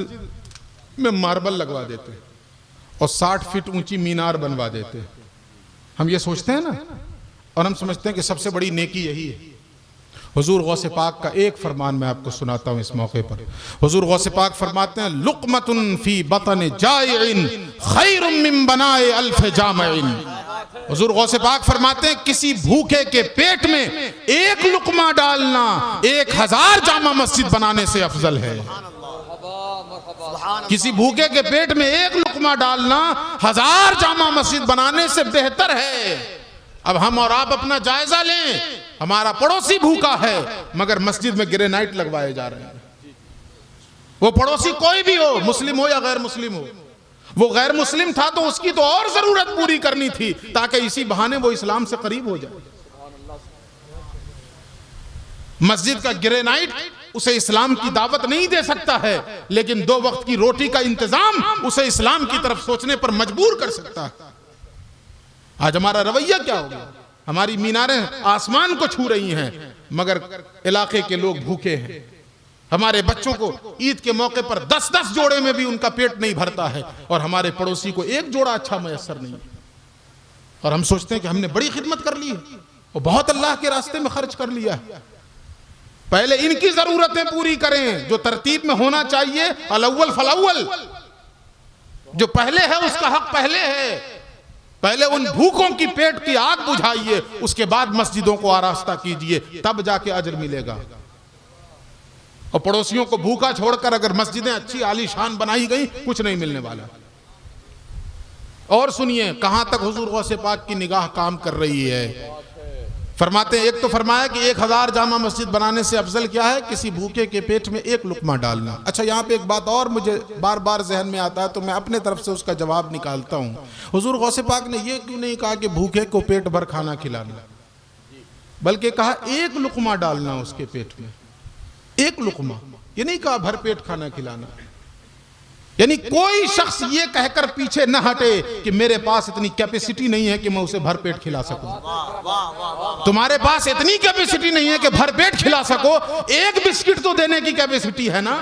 में मार्बल लगवा देते हैं और 60 फीट ऊंची मीनार बनवा देते हैं, हम ये सोचते हैं ना, और हम समझते हैं कि सबसे बड़ी नेकी यही है। हुजूर गौसे पाक का एक फरमान मैं आपको सुनाता हूं इस मौके पर। हुजूर गौसे पाक फरमाते हैं, लुक़मतुन फी बतन जाइइन खैरुम मिन बनाए अल्फ जामिइन। हुजूर गौसे पाक फरमाते हैं, किसी भूखे के पेट में एक लुकमा डालना 1000 जामा मस्जिद बनाने से अफजल है। किसी भूखे के पेट में एक लुकमा डालना 1000 जामा मस्जिद बनाने से बेहतर है। अब हम और आप अपना जायजा लें, हमारा पड़ोसी भूखा है मगर मस्जिद में ग्रेनाइट लगवाए जा रहे हैं। वो पड़ोसी कोई भी हो, मुस्लिम हो या गैर मुस्लिम हो, वो गैर मुस्लिम था तो उसकी तो और जरूरत पूरी करनी थी ताकि इसी बहाने वो इस्लाम से करीब हो जाए। मस्जिद का ग्रेनाइट उसे इस्लाम की दावत नहीं दे सकता है, लेकिन 2 वक्त की रोटी का इंतजाम उसे इस्लाम की तरफ सोचने पर मजबूर कर सकता है। आज हमारा रवैया क्या हो गया? हमारी मीनारें आसमान को छू रही हैं मगर इलाके के लोग भूखे हैं। हमारे बच्चों को ईद के मौके पर 10-10 जोड़े में भी उनका पेट नहीं भरता है, और हमारे पड़ोसी को एक जोड़ा अच्छा मैसर नहीं। और हम सोचते हैं कि हमने बड़ी खिदमत कर ली है और बहुत अल्लाह के रास्ते में खर्च कर लिया है। पहले इनकी जरूरतें पूरी करें जो तरतीब में होना चाहिए। अलअव्वल फलअव्वल, जो पहले है उसका हक पहले है। पहले उन भूखों की पेट की आग बुझाइए, उसके बाद मस्जिदों को आरास्ता कीजिए, तब जाके अजर मिलेगा। और पड़ोसियों को भूखा छोड़कर अगर मस्जिदें अच्छी आलीशान बनाई गई, कुछ नहीं मिलने वाला। और सुनिए कहां तक हुजूर गौसे पाक की निगाह काम कर रही है। फरमाते हैं, एक तो फरमाया कि 1000 जामा मस्जिद बनाने से अफजल क्या है? किसी भूखे के पेट में एक लुकमा डालना। अच्छा, यहाँ पे एक बात और मुझे बार बार जहन में आता है तो मैं अपने तरफ से उसका जवाब निकालता हूँ। हुजूर गौसे पाक ने ये क्यों नहीं कहा कि भूखे को पेट भर खाना खिलाना, बल्कि कहा एक लुकमा डालना उसके पेट में, एक लुकमा। ये नहीं कहा भर पेट खाना खिलाना। यानी कोई शख्स ये कहकर पीछे न हटे कि मेरे पास इतनी कैपेसिटी नहीं है कि मैं उसे भर पेट खिला सकूं। तुम्हारे पास इतनी कैपेसिटी नहीं है कि भर पेट खिला सको। एक बिस्किट तो देने की कैपेसिटी है ना,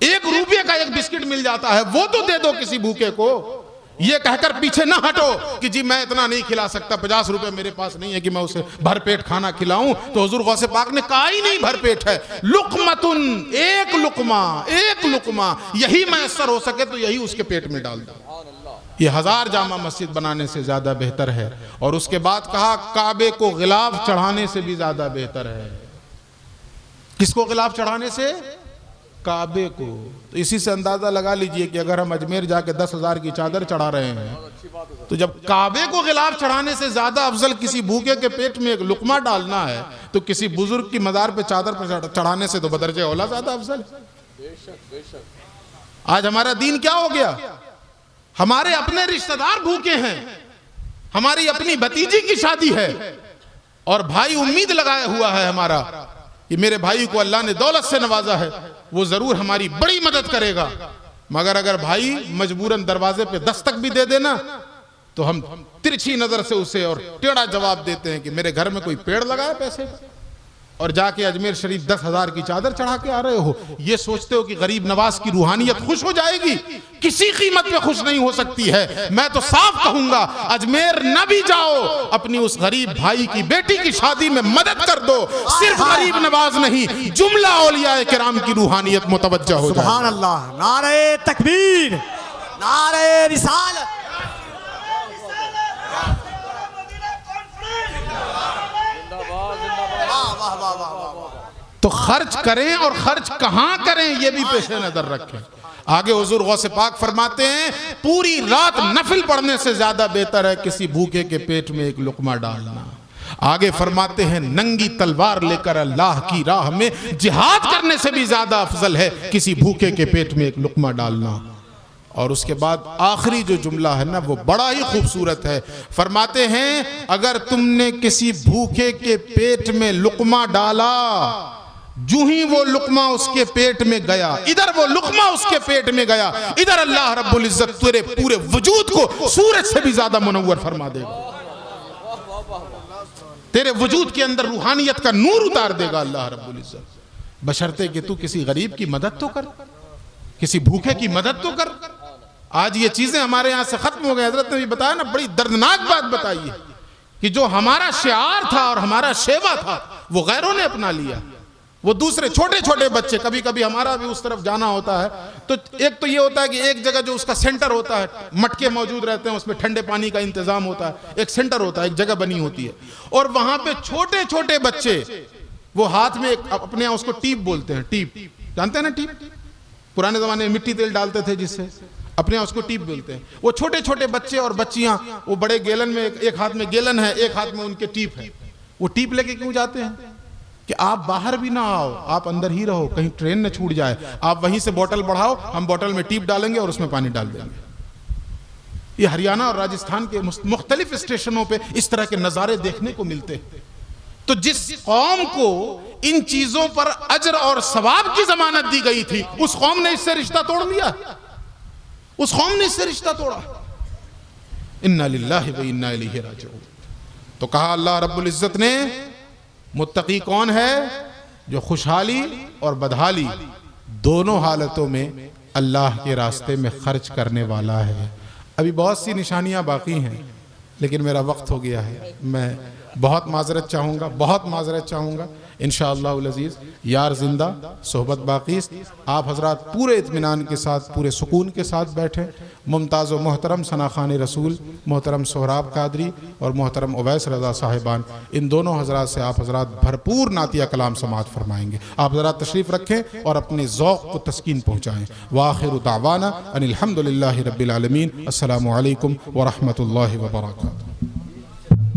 1 रुपये का एक बिस्किट मिल जाता है, वो तो दे दो किसी भूखे को। ये कहकर पीछे ना हटो कि जी मैं इतना नहीं खिला सकता, 50 रुपए मेरे पास नहीं है कि मैं उसे भर पेट खाना खिलाऊं। तो हुजूर गौसे पाक ने कहा ही नहीं भर पेट है, लुकमतुन, एक लुकमा, एक लुकमा, यही मैसर हो सके तो यही उसके पेट में डाल दो। ये 1000 जामा मस्जिद बनाने से ज्यादा बेहतर है। और उसके बाद कहा काबे को गिलाफ चढ़ाने से भी ज्यादा बेहतर है। किसको गिलाफ चढ़ाने से? काबे को। तो इसी से अंदाजा लगा लीजिए कि अगर हम अजमेर जाके 10,000 की चादर चढ़ा रहे हैं, तो जब काबे को गिलाफ चढ़ाने से ज्यादा अफजल किसी भूखे के पेट में एक लुकमा डालना है, तो किसी बुजुर्ग की मजार पे चादर पर चढ़ाने से तो बदरजे औला ज्यादा अफजल है। आज हमारा दीन क्या हो गया? हमारे अपने रिश्तेदार भूखे हैं, हमारी अपनी भतीजी की शादी है और भाई उम्मीद लगाया हुआ है हमारा कि मेरे भाई को अल्लाह ने दौलत से नवाजा है, वो जरूर हमारी बड़ी मदद करेगा। मगर अगर भाई मजबूरन दरवाजे पे दस्तक भी दे देना तो हम तिरछी नजर से उसे और टेढ़ा जवाब देते हैं कि मेरे घर में कोई पेड़ लगा है पैसे का। और जाके अजमेर शरीफ 10,000 की चादर चढ़ा के आ रहे हो, ये सोचते हो कि गरीब नवाज की रूहानियत खुश हो जाएगी? किसी कीमत पे खुश नहीं हो सकती है। मैं तो साफ कहूंगा, अजमेर न भी जाओ, अपनी उस गरीब भाई की बेटी की शादी में मदद कर दो। सिर्फ गरीब नवाज नहीं, जुमला औलिया किराम की रूहानियत मुतवज्जा हो जाए। सुभान अल्लाह, नारे तकबीर, नारे रिसालत। तो खर्च करें और खर्च कहां करें ये भी पेशे नजर रखें। आगे हुजूर गौसे पाक फरमाते हैं, पूरी रात नफिल पढ़ने से ज्यादा बेहतर है किसी भूखे के पेट में एक लुकमा डालना। आगे फरमाते हैं, नंगी तलवार लेकर अल्लाह की राह में जिहाद करने से भी ज्यादा अफजल है किसी भूखे के पेट में एक लुकमा डालना। और उसके बाद आखिरी जो जुमला है ना, वो बड़ा ही खूबसूरत है। फरमाते हैं, अगर तुमने किसी भूखे के पेट में लुकमा डाला, जूं ही वो लुकमा उसके पेट में गया, इधर वो लुकमा उसके पेट में गया, इधर अल्लाह रब्बुल इज्जत तेरे पूरे वजूद को सूरज से भी ज्यादा मुनव्वर फरमा देगा। तेरे वजूद के अंदर रूहानियत का नूर उतार देगा अल्लाह रब्बुल इज्जत, बशर्ते कि तू किसी गरीब की मदद तो कर, किसी भूखे की मदद तो कर। आज ये चीजें हमारे यहां से खत्म हो गई। हजरत ने भी बताया ना, बड़ी दर्दनाक बात बताई है कि जो हमारा शिआर था और हमारा शेवा था, वो गैरों ने अपना लिया। वो दूसरे छोटे छोटे बच्चे, कभी कभी हमारा भी उस तरफ जाना होता है, तो एक तो ये होता है कि एक जगह जो उसका सेंटर होता है, मटके मौजूद रहते हैं, उसमें ठंडे पानी का इंतजाम होता है, एक सेंटर होता है, एक जगह बनी होती है, और वहां पे छोटे छोटे बच्चे वो हाथ में अपने यहाँ उसको टीप बोलते हैं, टीप जानते हैं ना, टीप पुराने जमाने में मिट्टी तेल डालते थे जिससे, अपने यहाँ उसको टीप बोलते हैं। वो छोटे छोटे बच्चे और बच्चियां वो बड़े गैलन में, एक हाथ में गैलन है, एक हाथ में उनके टीप है, वो टीप लेके क्यों जाते हैं कि आप बाहर भी ना आओ, आप अंदर ही रहो, कहीं ट्रेन न छूट जाए, आप वहीं से बोतल बढ़ाओ, हम बोतल में टीप डालेंगे और उसमें पानी डाल देंगे। ये हरियाणा और राजस्थान के मुख्तलिफ स्टेशनों पे इस तरह के नज़ारे देखने को मिलते हैं। तो जिस कौम को इन चीजों पर अजर और सवाब की जमानत दी गई थी, उस कौम ने इससे रिश्ता तोड़ लिया, उस कौम ने इससे रिश्ता तोड़ा। इन्ना लिल्लाहि व इन्ना इलैहि राजिऊन। तो कहा अल्लाह रब्बुल इज्जत ने, मुत्तकी कौन है? जो खुशहाली और बदहाली दोनों हालतों में अल्लाह के रास्ते में खर्च करने वाला है। अभी बहुत सी निशानियां बाकी हैं, लेकिन मेरा वक्त हो गया है। मैं बहुत माजरत चाहूँगा इंशाअल्लाह अज़ीज़। यार जिंदा, सोहबत बाकी। आप हजरात पूरे इत्मीनान के साथ, पूरे सुकून के साथ बैठे। मुमताज़ व मोहतरम सना खान रसूल मोहतरम सोहराब कादरी और मोहतरम उवैस रज़ा साहिबान, इन दोनों हजरात से आप हजरात भरपूर नातिया कलाम समाअत फरमाएंगे। आप हजरात तशरीफ़ रखें और अपने ज़ौक़ को तस्कीन पहुँचाएँ। वाखिरु दावाना अनिल हम्दुलिल्लाहि रब्बिल आलमीन। अस्सलामु अलैकुम व रहमतुल्लाहि व बरकातुहू।